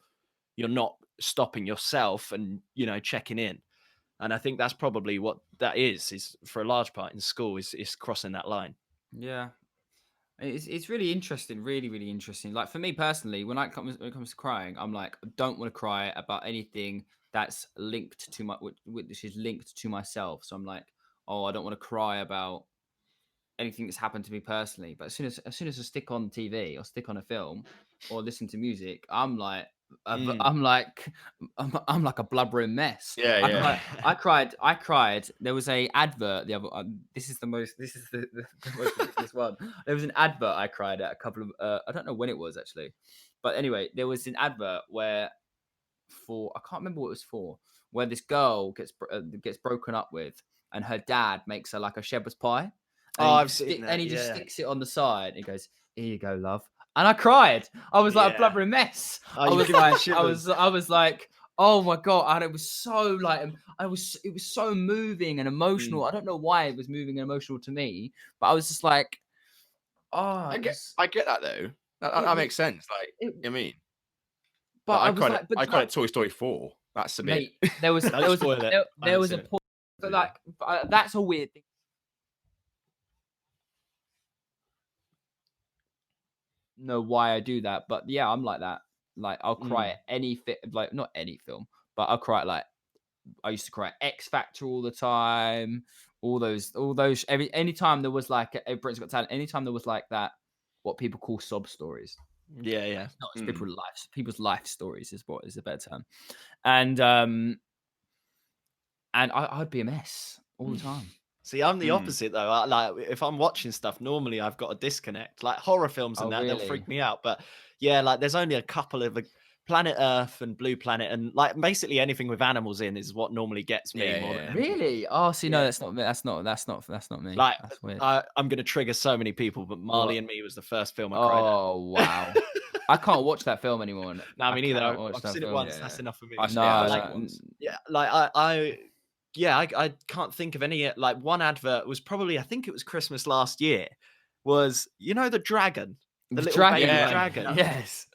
[SPEAKER 2] not stopping yourself and checking in. And I think that's probably what that is for a large part in school is crossing that line.
[SPEAKER 1] yeah. It's really interesting, really, really interesting. Like for me personally, when it comes to crying, I'm like, I don't want to cry about anything that's linked to which is linked to myself. So I'm like, oh, I don't want to cry about anything that's happened to me personally. But as soon as I stick on TV or stick on a film or listen to music, I'm like, I'm like, I'm like a blubbering mess.
[SPEAKER 3] Yeah,
[SPEAKER 1] I
[SPEAKER 3] yeah.
[SPEAKER 1] cried. I cried. There was a advert the other. This is the most. This is the most ridiculous one. There was an advert I cried at a couple of. I don't know when it was actually, but anyway, there was an advert where I can't remember what it was for, where this girl gets broken up with, and her dad makes her like a shepherd's pie,
[SPEAKER 2] Oh,
[SPEAKER 1] and
[SPEAKER 2] I've seen that.
[SPEAKER 1] he just
[SPEAKER 2] Yeah,
[SPEAKER 1] sticks it on the side. And he goes, "Here you go, love." And I cried. I was like a
[SPEAKER 2] yeah.
[SPEAKER 1] blubbering mess.
[SPEAKER 2] Oh,
[SPEAKER 1] I
[SPEAKER 2] you
[SPEAKER 1] was
[SPEAKER 2] give me
[SPEAKER 1] like,
[SPEAKER 2] shivers.
[SPEAKER 1] I was like, oh my god! And it was so like, it was so moving and emotional. I don't know why it was moving and emotional to me, but I was just like, oh,
[SPEAKER 3] I get that though. That makes sense. Like,
[SPEAKER 1] it,
[SPEAKER 3] I mean,
[SPEAKER 1] but
[SPEAKER 3] like,
[SPEAKER 1] I was like,
[SPEAKER 3] I cried at Toy Story 4. That's a bit.
[SPEAKER 1] mate, there was
[SPEAKER 2] Don't spoil it. I
[SPEAKER 1] there
[SPEAKER 2] haven't
[SPEAKER 1] was a
[SPEAKER 2] seen it.
[SPEAKER 1] point, but like that's a weird thing. Know why I do that, but yeah, I'm like that. Like I'll cry at like not any film, but I'll cry at like I used to cry at X Factor all the time. All those anytime there was like a Britain's Got Talent, anytime there was like that, what people call sob stories.
[SPEAKER 2] Yeah, yeah.
[SPEAKER 1] Not it's people's life stories is what is a better term. And I'd be a mess all the time.
[SPEAKER 2] See, I'm the opposite though. Like if I'm watching stuff, normally I've got a disconnect. Like horror films and
[SPEAKER 1] Oh,
[SPEAKER 2] that, they'll
[SPEAKER 1] really?
[SPEAKER 2] freak me out. But yeah, like there's only a couple of Planet Earth and Blue Planet, and like basically anything with animals in is what normally gets me
[SPEAKER 3] Yeah,
[SPEAKER 2] more
[SPEAKER 3] yeah.
[SPEAKER 2] than
[SPEAKER 1] Really? Oh, see, no,
[SPEAKER 2] Yeah.
[SPEAKER 1] that's not me. That's not me.
[SPEAKER 2] like
[SPEAKER 1] That's weird.
[SPEAKER 2] I'm gonna trigger so many people, but Marley and Me was the first film I cried at.
[SPEAKER 1] Oh, wow. I can't watch that film anymore.
[SPEAKER 2] No, me neither.
[SPEAKER 1] cannot watch
[SPEAKER 2] I've
[SPEAKER 1] that
[SPEAKER 2] seen it
[SPEAKER 1] film.
[SPEAKER 2] once.
[SPEAKER 3] Yeah.
[SPEAKER 2] That's enough for me.
[SPEAKER 3] I've
[SPEAKER 1] No,
[SPEAKER 3] I've
[SPEAKER 1] no,
[SPEAKER 3] seen it once.
[SPEAKER 2] Yeah, like I can't think of any. Like one advert was probably, I think it was Christmas last year. Was the dragon, the little
[SPEAKER 1] Dragon,
[SPEAKER 2] baby
[SPEAKER 3] Yeah.
[SPEAKER 2] dragon?
[SPEAKER 1] Yes.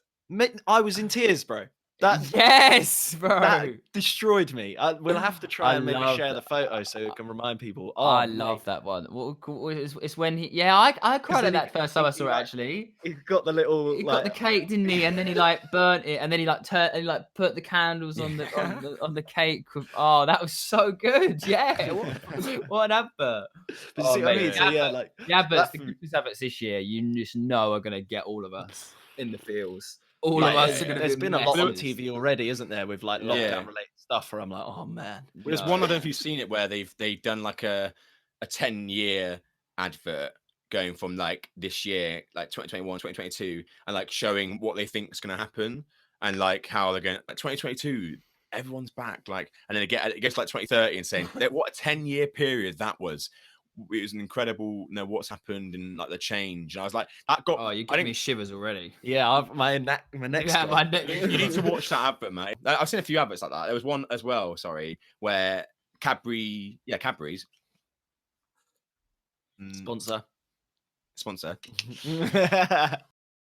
[SPEAKER 2] I was in tears, bro. That
[SPEAKER 1] Yes, bro.
[SPEAKER 2] that destroyed me. We'll have to try
[SPEAKER 1] I
[SPEAKER 2] and maybe
[SPEAKER 1] love
[SPEAKER 2] share
[SPEAKER 1] that.
[SPEAKER 2] the photo so it can remind people. Oh,
[SPEAKER 1] I
[SPEAKER 2] mate.
[SPEAKER 1] love that one. It's when I cried
[SPEAKER 2] then
[SPEAKER 1] at
[SPEAKER 2] he-
[SPEAKER 1] that first time I
[SPEAKER 2] he,
[SPEAKER 1] saw it.
[SPEAKER 2] like,
[SPEAKER 1] Actually,
[SPEAKER 2] He got the little
[SPEAKER 1] he
[SPEAKER 2] like
[SPEAKER 1] got the cake, didn't he? And then he like burnt it, and then he like put the candles on the cake. Oh, that was so good. Yeah, what an advert.
[SPEAKER 2] But you
[SPEAKER 1] Oh,
[SPEAKER 2] see what I
[SPEAKER 1] mate,
[SPEAKER 2] mean? So yeah, like
[SPEAKER 1] the adverts,
[SPEAKER 2] that-
[SPEAKER 1] the Christmas adverts this year, you just know are gonna get all of us in the feels. All
[SPEAKER 2] like,
[SPEAKER 1] of us are gonna
[SPEAKER 2] there's
[SPEAKER 1] be
[SPEAKER 2] been a lot on
[SPEAKER 1] messes.
[SPEAKER 2] TV already, isn't there, with like
[SPEAKER 1] Yeah.
[SPEAKER 2] lockdown related stuff where I'm like, oh man.
[SPEAKER 3] Well, there's one, I don't know if you've seen it, where they've done like a 10-year advert going from like this year, like 2021, 2022, and like showing what they think is going to happen and like how they're going like 2022, everyone's back, like, and then it gets like 2030 and saying what a 10-year period that was. It was an incredible, what's happened and like the change. And I was like, that got.
[SPEAKER 1] Oh, you give me shivers already.
[SPEAKER 2] Yeah, my next
[SPEAKER 1] Yeah,
[SPEAKER 2] one.
[SPEAKER 3] You need to watch that advert, mate. I've seen a few adverts like that. There was one as well, sorry, where Cadbury's
[SPEAKER 2] sponsor.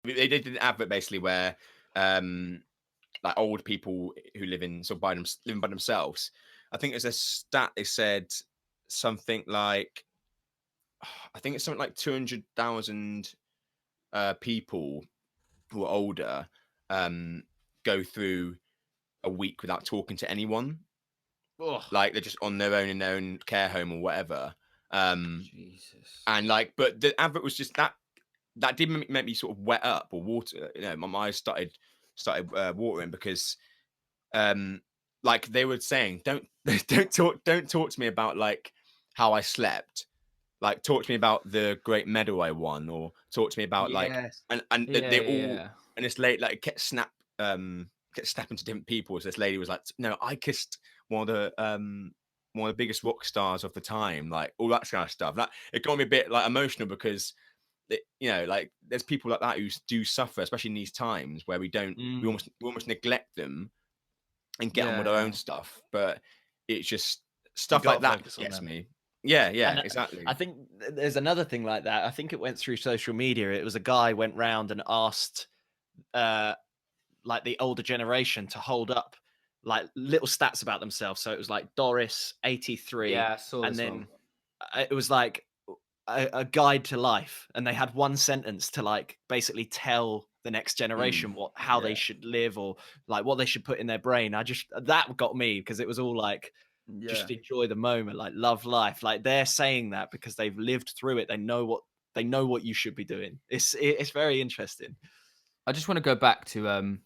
[SPEAKER 3] They did an advert basically where like old people who living by themselves. I think there's a stat they said something like, I think it's something like 200,000 people who are older go through a week without talking to anyone.
[SPEAKER 2] Ugh.
[SPEAKER 3] Like they're just on their own in their own care home or whatever.
[SPEAKER 1] Jesus.
[SPEAKER 3] And like, but the advert was just that did make me sort of wet up or water. My eyes started watering because, like they were saying, don't talk to me about like how I slept. Like talk to me about the great medal I won, or talk to me about like and they all and it's late like it kept snapping to different people. So this lady was like, no, I kissed one of the biggest rock stars of the time, like all that kind of stuff. That it got me a bit like emotional because like there's people like that who do suffer, especially in these times where we almost neglect them and get on with our own stuff. But it's just stuff like that gets me. Yeah, and exactly.
[SPEAKER 2] I think there's another thing like that. I think it went through social media. It was a guy went round and asked like the older generation to hold up like little stats about themselves. So it was like Doris 83.
[SPEAKER 1] Yeah, I saw
[SPEAKER 2] and
[SPEAKER 1] this
[SPEAKER 2] then
[SPEAKER 1] one.
[SPEAKER 2] It was like a guide to life, and they had one sentence to like basically tell the next generation how they
[SPEAKER 1] Yeah.
[SPEAKER 2] should live, or like what they should put in their brain. That got me, because it was all like,
[SPEAKER 1] Yeah.
[SPEAKER 2] just enjoy the moment, like love life. Like they're saying that because they've lived through it. They know what you should be doing. It's very interesting.
[SPEAKER 1] I just want to go back to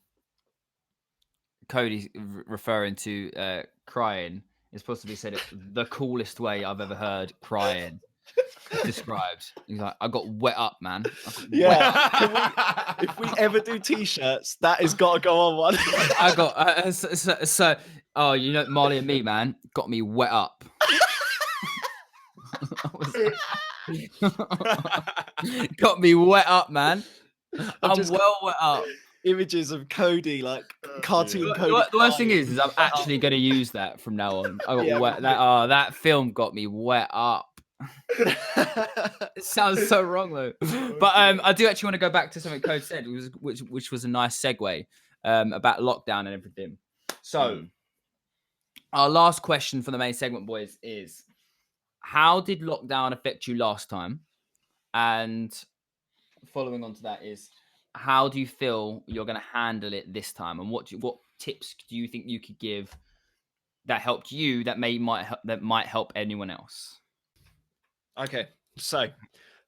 [SPEAKER 1] Cody referring to crying. It's possibly said it the coolest way I've ever heard crying described. He's like, I got wet up, man. I got
[SPEAKER 2] Yeah. If we ever do t-shirts, that has got to go on one.
[SPEAKER 1] I got so oh, you know, Marley and me, man, got me wet up. Got me wet up, man. I'm
[SPEAKER 2] just
[SPEAKER 1] well wet up.
[SPEAKER 2] Images of Cody, like cartoon
[SPEAKER 1] The,
[SPEAKER 2] Cody.
[SPEAKER 1] the worst thing
[SPEAKER 2] crying.
[SPEAKER 1] is I'm actually going to use that from now on. I got
[SPEAKER 2] Yeah,
[SPEAKER 1] wet. That film got me wet up. It sounds so wrong though, but I do actually want to go back to something Code said, which was a nice segue about lockdown and everything. So, our last question for the main segment, boys, is how did lockdown affect you last time? And following on to that is how do you feel you're going to handle it this time? And what tips do you think you could give that helped you that might help anyone else?
[SPEAKER 2] Okay, so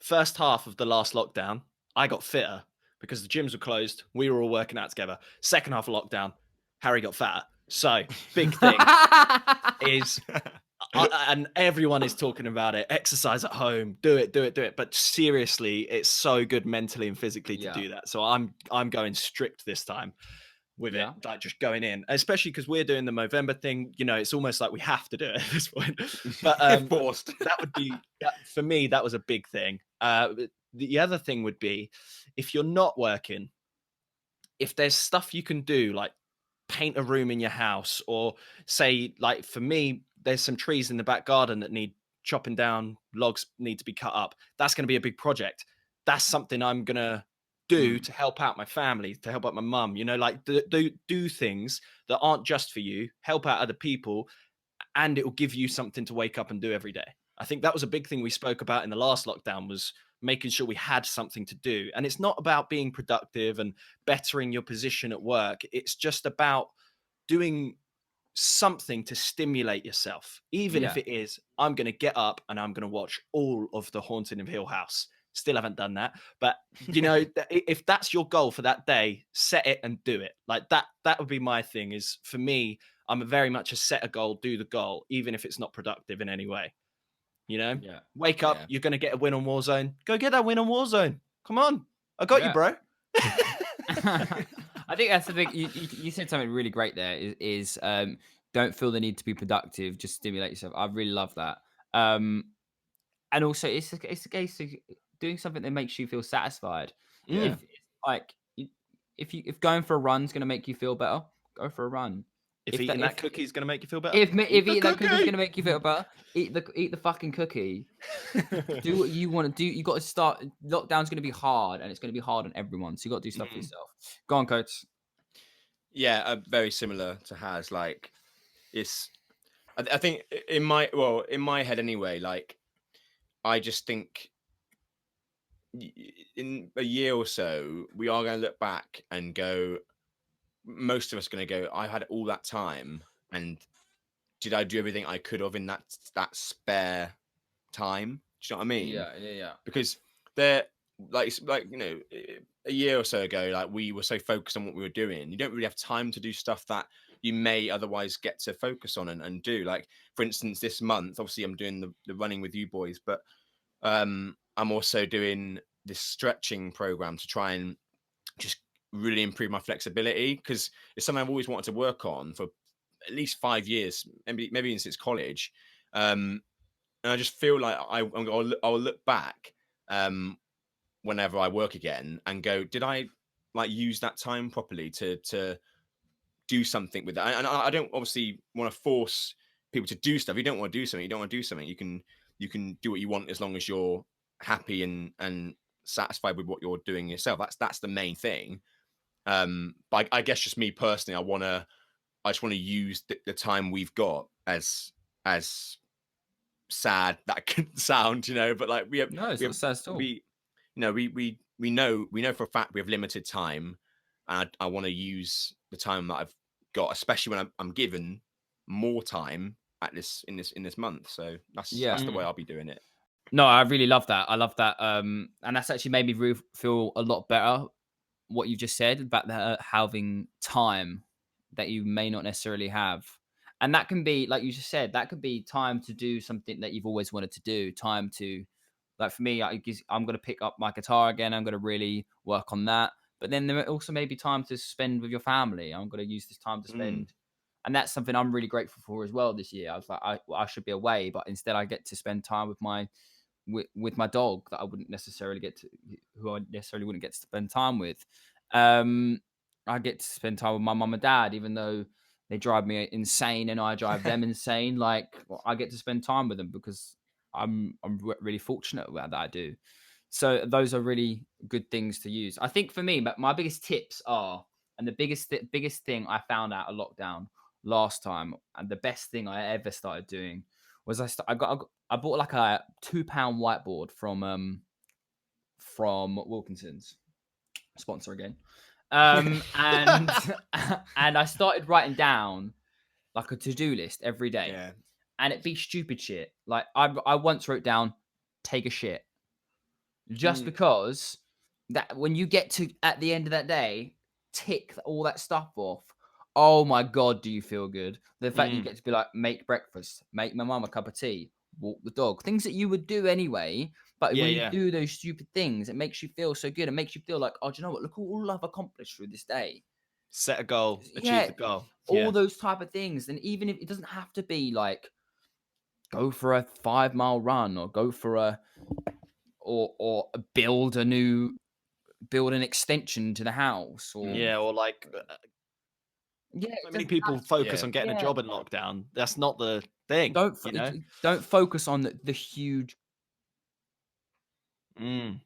[SPEAKER 2] first half of the last lockdown, I got fitter because the gyms were closed. We were all working out together. Second half of lockdown, Harry got fatter. So big thing is, and everyone is talking about it. Exercise at home, do it. But seriously, it's so good mentally and physically to do that. So I'm going strict this time with it, like just going in, especially because we're doing the Movember thing. You know, it's almost like we have to do it at this point. But
[SPEAKER 3] forced.
[SPEAKER 2] that would be for me. That was a big thing. The other thing would be if you're not working, if there's stuff you can do, like paint a room in your house, or say, like for me, there's some trees in the back garden that need chopping down, logs need to be cut up. That's going to be a big project. That's something I'm going to do to help out my family, to help out my mum, you know, like do things that aren't just for you, help out other people, and it will give you something to wake up and do every day. I think that was a big thing we spoke about in the last lockdown, was making sure we had something to do. And it's not about being productive and bettering your position at work. It's just about doing something to stimulate yourself, even if it is, I'm going to get up and I'm going to watch all of The Haunting of Hill House. Still haven't done that, but you know, if that's your goal for that day, set it and do it. Like that would be my thing. Is for me, I'm very much a set a goal, do the goal, even if it's not productive in any way. You know, wake up, you're going to get a win on Warzone. Go get that win on Warzone. Come on, I got you, bro.
[SPEAKER 1] I think that's the thing. You said something really great there. Is don't feel the need to be productive. Just stimulate yourself. I really love that. And also, it's a case of doing something that makes you feel satisfied. If like if going for a run is going to make you feel better, go for a run.
[SPEAKER 2] If eating that cookie is going to make you feel better,
[SPEAKER 1] if eating that cookie is going to make you feel better, eat the fucking cookie. Do what you want to do. You got to start. Lockdown's going to be hard, and it's going to be hard on everyone. So you got to do stuff for yourself. Go on, coach.
[SPEAKER 3] Yeah, very similar to Haz. Like, I think in my head anyway. Like, I just think in a year or so we are going to look back and go. Most of us are going to go, I had all that time, and did I do everything I could have in that spare time? Do you know what I mean?
[SPEAKER 1] Yeah.
[SPEAKER 3] Because they're like you know, a year or so ago, like we were so focused on what we were doing, you don't really have time to do stuff that you may otherwise get to focus on and do. Like, for instance, this month, obviously I'm doing the running with you boys, but I'm also doing this stretching program to try and just really improve my flexibility, because it's something I've always wanted to work on for at least 5 years, maybe even since college. And I just feel like I'll look back whenever I work again and go, did I like use that time properly to do something with that? And I don't obviously want to force people to do stuff. You don't want to do something. You don't want to do something. You can do what you want as long as you're happy and satisfied with what you're doing yourself. That's the main thing. But I guess just me personally, I just want to use the time we've got, as sad that can sound, you know, but like we have
[SPEAKER 1] No, it's not sad at all.
[SPEAKER 3] we we know for a fact we have limited time, and I want to use the time that I've got, especially when I'm given more time at this in this month. So that's
[SPEAKER 1] Yeah.
[SPEAKER 3] the way I'll be doing it.
[SPEAKER 1] No, I really love that. I love that. And that's actually made me feel a lot better. What you just said about having time that you may not necessarily have. And that can be, like you just said, that could be time to do something that you've always wanted to do. Time to, like for me, I'm going to pick up my guitar again. I'm going to really work on that. But then there also may be time to spend with your family. I'm going to use this time to spend. And that's something I'm really grateful for as well this year. I was like, I should be away, but instead I get to spend time with my dog that I wouldn't necessarily who I necessarily wouldn't get to spend time with. I get to spend time with my mum and dad, even though they drive me insane and I drive them insane. Like, I get to spend time with them because I'm really fortunate about that. I do. So those are really good things to use. I think for me, my biggest tips are, and the biggest thing I found out a lockdown last time, and the best thing I ever started doing was I bought like a £2 whiteboard from Wilkinson's, sponsor again. And and I started writing down like a to-do list every day.
[SPEAKER 3] Yeah.
[SPEAKER 1] And it'd be stupid shit. Like I once wrote down, take a shit. Just because that when you get to at the end of that day, tick all that stuff off. Oh my God, do you feel good? The fact you get to be like, make breakfast, make my mum a cup of tea, walk the dog, things that you would do anyway. But when you do those stupid things, it makes you feel so good. It makes you feel like, oh, do you know what? Look at all I've accomplished through this day.
[SPEAKER 2] Set a goal, achieve
[SPEAKER 1] Yeah,
[SPEAKER 2] the goal.
[SPEAKER 1] all those type of things. And even if it doesn't have to be like, go for a 5-mile run or go for or build an extension to the house or
[SPEAKER 2] or like so many people focus on getting a job in lockdown. That's not the thing,
[SPEAKER 1] don't focus on the huge
[SPEAKER 2] Mm.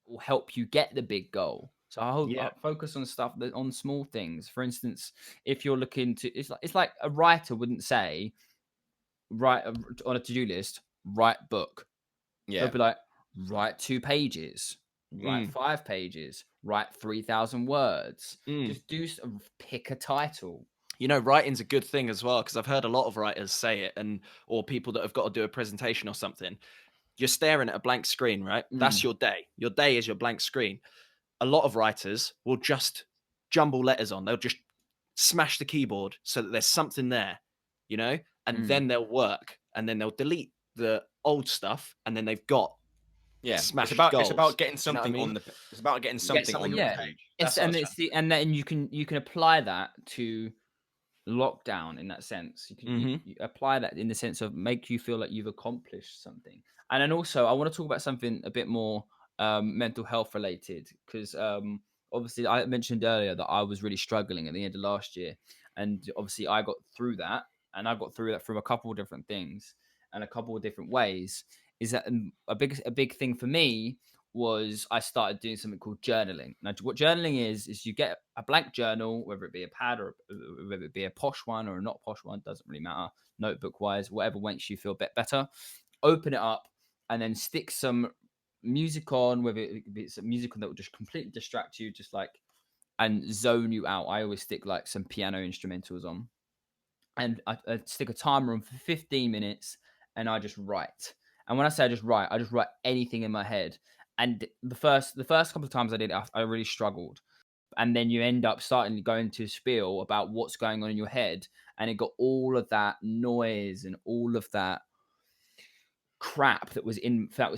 [SPEAKER 1] will help you get the big goal. So I focus on stuff on small things. For instance, if you're looking to, it's like a writer wouldn't say, write on a to-do list, write book.
[SPEAKER 3] Yeah.
[SPEAKER 1] They'll be like, write 2 pages, write 5 pages, write 3,000 words. Just pick a title.
[SPEAKER 2] Writing's a good thing as well, because I've heard a lot of writers say it, or people that have got to do a presentation or something. You're staring at a blank screen, right? That's your day. Your day is your blank screen. A lot of writers will just jumble letters on. They'll just smash the keyboard so that there's something there, and then they'll work, and then they'll delete the old stuff, and then they've got smashed goals.
[SPEAKER 3] It's about getting something
[SPEAKER 2] on
[SPEAKER 3] the page.
[SPEAKER 1] And then you can apply that to lockdown in that sense. You can you apply that in the sense of make you feel like you've accomplished something. And then also I want to talk about something a bit more mental health related, because obviously I mentioned earlier that I was really struggling at the end of last year, and obviously I got through that, and I got through that from a couple of different things and a couple of different ways. Is that a big thing for me was I started doing something called journaling. Now, what journaling is you get a blank journal, whether it be a pad or whether it be a posh one or a not posh one, doesn't really matter, notebook wise, whatever makes you feel a bit better. Open it up and then stick some music on, whether it be some music that will just completely distract you, just like, and zone you out. I always stick like some piano instrumentals on, and I stick a timer on for 15 minutes, and I just write. And when I say I just write anything in my head. And the first couple of times I did it, I really struggled. And then you end up starting going to spiel about what's going on in your head, and it got all of that noise and all of that crap that was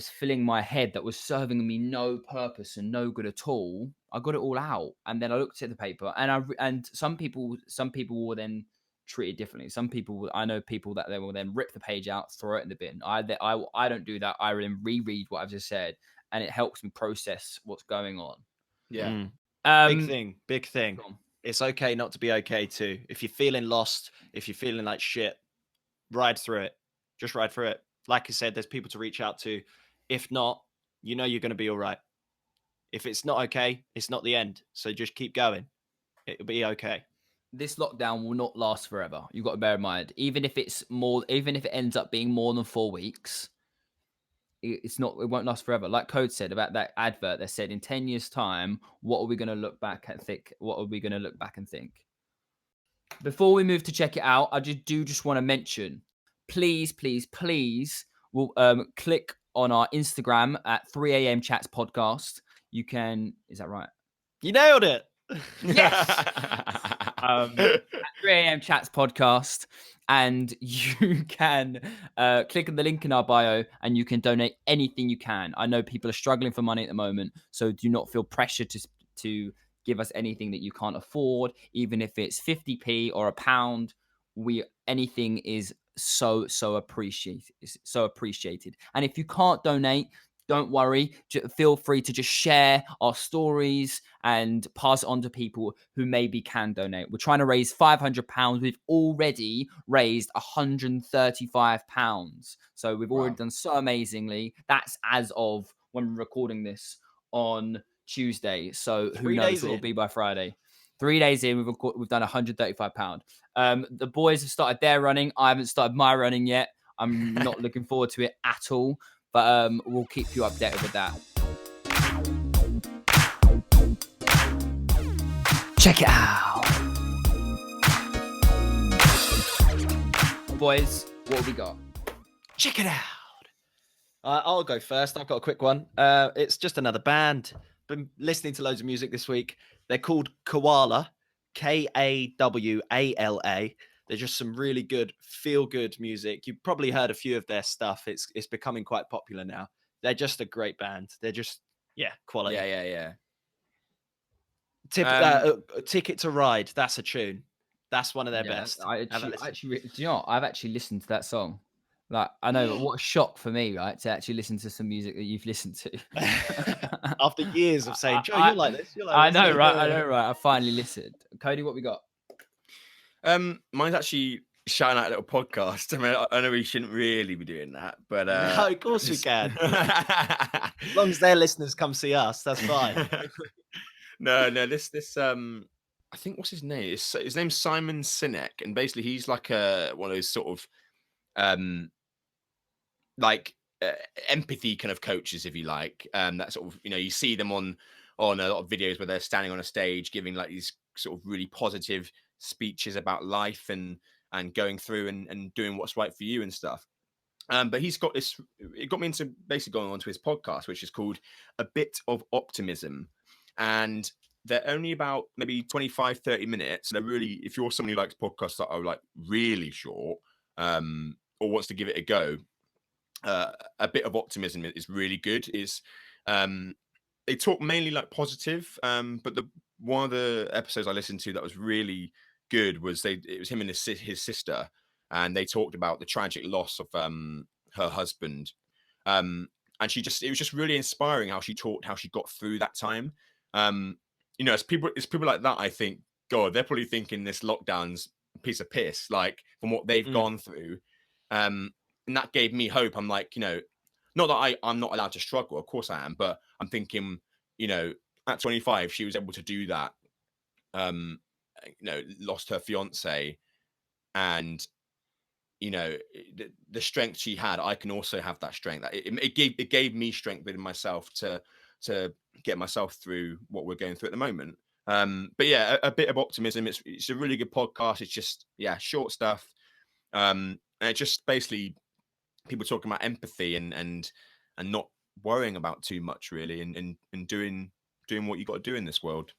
[SPEAKER 1] filling my head, that was serving me no purpose and no good at all. I got it all out, and then I looked at the paper, and some people will then treat it differently. I know people that they will then rip the page out, throw it in the bin. I don't do that. I then reread what I've just said, and it helps me process what's going on.
[SPEAKER 3] Yeah.
[SPEAKER 2] Big thing. It's okay not to be okay too. If you're feeling lost, if you're feeling like shit, ride through it. Just ride through it. Like I said, there's people to reach out to. If not, you're going to be all right. If it's not okay, it's not the end. So just keep going. It'll be okay.
[SPEAKER 1] This lockdown will not last forever. You've got to bear in mind, even if it ends up being more than 4 weeks, it's not. It won't last forever. Like Code said about that advert, they said in 10 years' time, what are we going to look back and think? What are we going to look back and think? Before we move to check it out, I just want to mention, please, we'll click on our Instagram at 3am Chats Podcast. You can, is that right?
[SPEAKER 2] You nailed it.
[SPEAKER 1] Yes. At 3am Chats Podcast, and you can click on the link in our bio, and you can donate anything you can. I know people are struggling for money at the moment, so do not feel pressure to give us anything that you can't afford, even if it's 50p or a pound. Anything is so appreciated. And if you can't donate, don't worry. Feel free to just share our stories and pass it on to people who maybe can donate. We're trying to raise £500. We've already raised £135. So we've already done so amazingly. That's as of when we're recording this on Tuesday. So who knows what it'll be by Friday. 3 days in, we've done £135. The boys have started their running. I haven't started my running yet. I'm not looking forward to it at all. But we'll keep you updated with that. Check it out. Boys, what have we got?
[SPEAKER 2] Check it out. I'll go first. I've got a quick one. It's just another band. Been listening to loads of music this week. They're called Koala, Kawala. They're just some really good, feel-good music. You've probably heard a few of their stuff. It's becoming quite popular now. They're just a great band. They're just, quality.
[SPEAKER 3] Yeah.
[SPEAKER 2] Ticket to Ride. That's a tune. That's one of their best.
[SPEAKER 1] Do you know what? I've actually listened to that song. Like, I know, but what a shock for me, right? To actually listen to some music that you've listened to.
[SPEAKER 2] After years of saying, Joe, you're like this.
[SPEAKER 1] I know, right? I finally listened. Cody, what we got?
[SPEAKER 3] Mine's actually shouting out a little podcast. I mean, I know we shouldn't really be doing that, but
[SPEAKER 2] no, of course we can. As long as their listeners come see us, that's fine.
[SPEAKER 3] No, this I think, what's his name? His name's Simon Sinek, and basically he's like one of those sort of empathy kind of coaches, if you like. That sort of, you see them on a lot of videos where they're standing on a stage giving like these sort of really positive speeches about life and going through and doing what's right for you and stuff. But he's got this, it got me into basically going on to his podcast, which is called A Bit of Optimism. And they're only about maybe 25, 30 minutes. They're really, if you're somebody who likes podcasts that are like really short, or wants to give it a go, A Bit of Optimism is really good. They talk mainly like positive, but one of the episodes I listened to that was really good was it was him and his sister, and they talked about the tragic loss of her husband, and it was just really inspiring how she talked, how she got through that time. It's people like that, I think, God, they're probably thinking this lockdown's a piece of piss, like from what they've gone through, and that gave me hope. I'm like, not that I'm not allowed to struggle, of course I am, but I'm thinking, at 25 she was able to do that, lost her fiance, and the strength she had, I can also have that strength. It gave me strength within myself to get myself through what we're going through at the moment. But yeah, a Bit of Optimism. It's a really good podcast. It's just short stuff, and it's just basically people talking about empathy and not worrying about too much, really, and doing what you got to do in this world.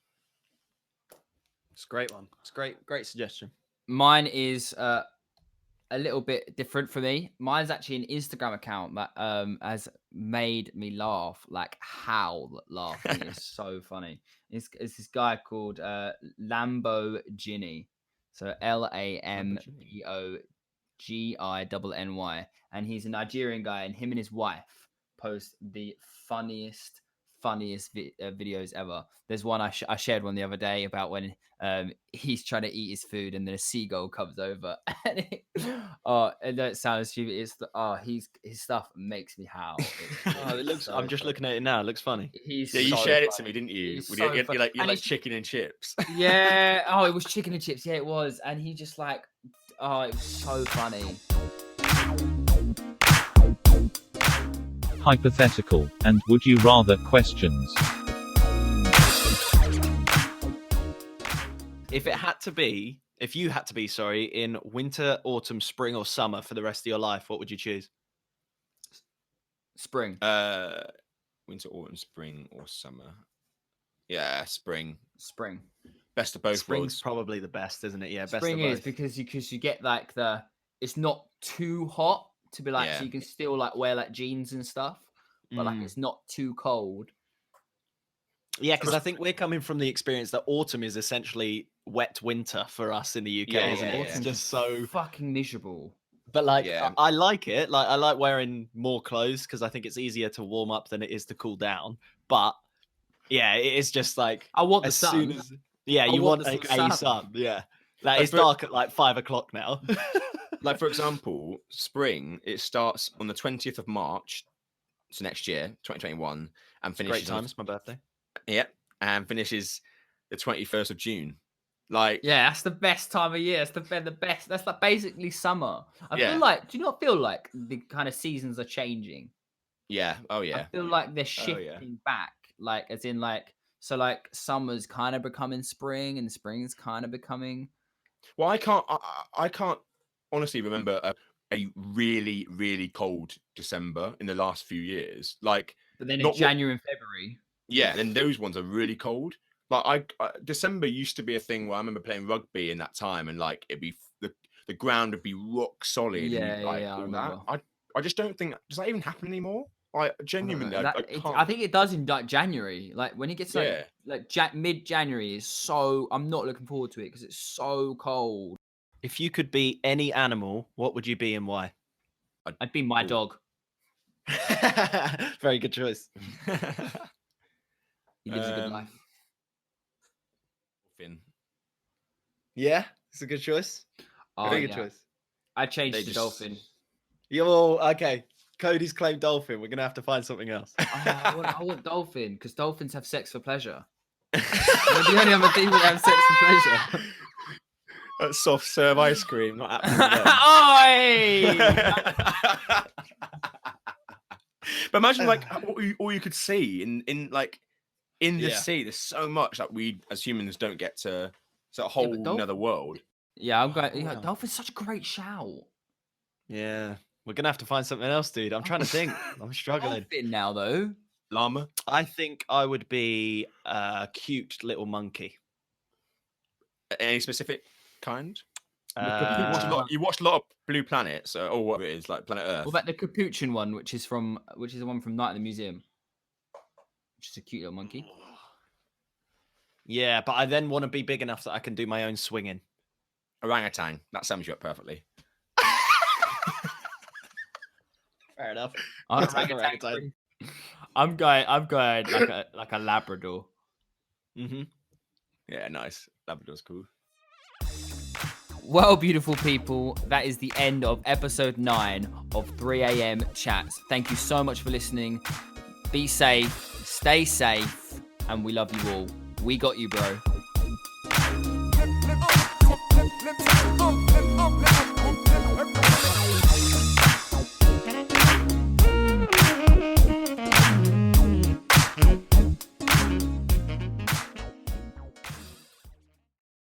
[SPEAKER 2] It's a great one. It's great suggestion.
[SPEAKER 1] Mine is a little bit different for me. Mine's actually an Instagram account that has made me laugh, like howl laughing. It's so funny. It's this guy called Lambo Ginny. So LAMBOGINNY, and he's a Nigerian guy, and him and his wife post the funniest videos ever. There's one I shared one the other day about when he's trying to eat his food and then a seagull comes over and that sounds stupid. His stuff makes me howl.
[SPEAKER 2] It looks. I'm just looking at it now. It looks funny.
[SPEAKER 3] You shared it to me, didn't you? You like chicken and chips.
[SPEAKER 1] Yeah. Oh, it was chicken and chips. Yeah, it was. And he just like, it was so funny.
[SPEAKER 4] Hypothetical, and would you rather questions.
[SPEAKER 2] If you had to be, sorry, in winter, autumn, spring, or summer for the rest of your life, what would you choose?
[SPEAKER 1] Spring.
[SPEAKER 3] Winter, autumn, spring, or summer. Yeah, spring.
[SPEAKER 1] Spring.
[SPEAKER 3] Best of both
[SPEAKER 2] Spring's
[SPEAKER 3] worlds.
[SPEAKER 2] probably the best, isn't it? Yeah, best
[SPEAKER 1] Spring
[SPEAKER 2] of
[SPEAKER 1] is
[SPEAKER 2] both.
[SPEAKER 1] because you get like it's not too hot to be like,
[SPEAKER 3] Yeah.
[SPEAKER 1] so you can still like wear like jeans and stuff, but like it's not too cold.
[SPEAKER 2] Yeah, because I think we're coming from the experience that autumn is essentially wet winter for us in the UK,
[SPEAKER 3] Yeah,
[SPEAKER 2] isn't it?
[SPEAKER 3] yeah,
[SPEAKER 2] It's
[SPEAKER 1] Autumn's
[SPEAKER 2] just so.
[SPEAKER 1] fucking miserable.
[SPEAKER 2] But like,
[SPEAKER 3] Yeah.
[SPEAKER 2] I like it. Like, I like wearing more clothes because I think it's easier to warm up than it is to cool down. But yeah, it is just like
[SPEAKER 1] I want the
[SPEAKER 2] as
[SPEAKER 1] sun.
[SPEAKER 2] soon as
[SPEAKER 1] I
[SPEAKER 2] you
[SPEAKER 1] want
[SPEAKER 2] want
[SPEAKER 1] the
[SPEAKER 2] a
[SPEAKER 1] sun.
[SPEAKER 2] sun. Yeah, like
[SPEAKER 3] Like,
[SPEAKER 2] it's dark at like 5 o'clock now.
[SPEAKER 3] Like, for example, spring, it starts on the 20th of March, so next year, 2021, and
[SPEAKER 2] Great
[SPEAKER 3] finishes
[SPEAKER 2] time. It's my birthday.
[SPEAKER 3] and finishes the 21st of June. Like,
[SPEAKER 1] Yeah, that's the best time of year. It's the best. That's like basically summer. I
[SPEAKER 3] Yeah.
[SPEAKER 1] feel like. Do you not feel like the kind of seasons are changing?
[SPEAKER 3] yeah, oh
[SPEAKER 1] I
[SPEAKER 3] yeah.
[SPEAKER 1] feel like they're
[SPEAKER 3] Oh, yeah.
[SPEAKER 1] shifting back. Like as in like so like summer's kind of becoming spring and spring's kind of becoming.
[SPEAKER 3] Well, I can't honestly remember a really, really cold December in the last few years. Like,
[SPEAKER 1] But then
[SPEAKER 3] Not
[SPEAKER 1] it's
[SPEAKER 3] what-
[SPEAKER 1] January and February.
[SPEAKER 3] yeah, then those ones are really cold. Like, December used to be a thing where I remember playing rugby in that time, and like it'd be the ground would be rock solid. and
[SPEAKER 1] Yeah,
[SPEAKER 3] you'd, like,
[SPEAKER 1] yeah, I
[SPEAKER 3] all that.
[SPEAKER 1] remember.
[SPEAKER 3] I just don't think does that even happen anymore. Like, genuinely, I can't.
[SPEAKER 1] I think it does in like January. Like when it gets
[SPEAKER 3] Yeah.
[SPEAKER 1] like mid-January is so. I'm not looking forward to it because it's so cold.
[SPEAKER 2] If you could be any animal, what would you be and why?
[SPEAKER 1] I'd be my
[SPEAKER 3] Ooh.
[SPEAKER 1] dog.
[SPEAKER 2] Very good choice.
[SPEAKER 1] He lives a good life.
[SPEAKER 3] Dolphin.
[SPEAKER 2] Yeah, it's a good choice.
[SPEAKER 1] Oh,
[SPEAKER 2] Very good
[SPEAKER 1] yeah.
[SPEAKER 2] choice.
[SPEAKER 1] I changed
[SPEAKER 3] They
[SPEAKER 1] to
[SPEAKER 3] just-
[SPEAKER 1] dolphin.
[SPEAKER 2] You're okay. Cody's claimed dolphin. We're gonna have to find something else.
[SPEAKER 1] Oh, I want dolphin because dolphins have sex for pleasure. They're the only other people that have sex for pleasure.
[SPEAKER 3] That soft serve ice cream, not happening.
[SPEAKER 1] Oi!
[SPEAKER 3] But imagine like all you could see in the
[SPEAKER 2] Yeah.
[SPEAKER 3] sea. There's so much that we as humans don't get to. It's a whole another world.
[SPEAKER 1] Yeah, I'm going.
[SPEAKER 2] Oh,
[SPEAKER 1] Yeah,
[SPEAKER 2] wow.
[SPEAKER 1] dolphin's such a great shout.
[SPEAKER 2] Yeah, we're gonna have to find something else, dude. I'm trying to think. I'm struggling.
[SPEAKER 1] Dolphin now though.
[SPEAKER 3] Llama.
[SPEAKER 2] I think I would be a cute little monkey.
[SPEAKER 3] Any specific kind?
[SPEAKER 2] Uh,
[SPEAKER 3] You watched a lot of Blue Planet, so or what it is like Planet Earth.
[SPEAKER 1] What about the capuchin one, which is the one from Night in the Museum, which is a cute little monkey.
[SPEAKER 2] yeah, but I then want to be big enough that I can do my own swinging.
[SPEAKER 3] Orangutan. That sums you up perfectly.
[SPEAKER 2] Fair enough.
[SPEAKER 1] I'm
[SPEAKER 2] Take orangutan.
[SPEAKER 1] I'm going like a Labrador.
[SPEAKER 2] Mm-hmm.
[SPEAKER 3] Yeah, nice. Labrador's cool.
[SPEAKER 1] Well, beautiful people, that is the end of episode 9 of 3 a.m. Chats. Thank you so much for listening. Be safe, stay safe, and we love you all. We got you, bro.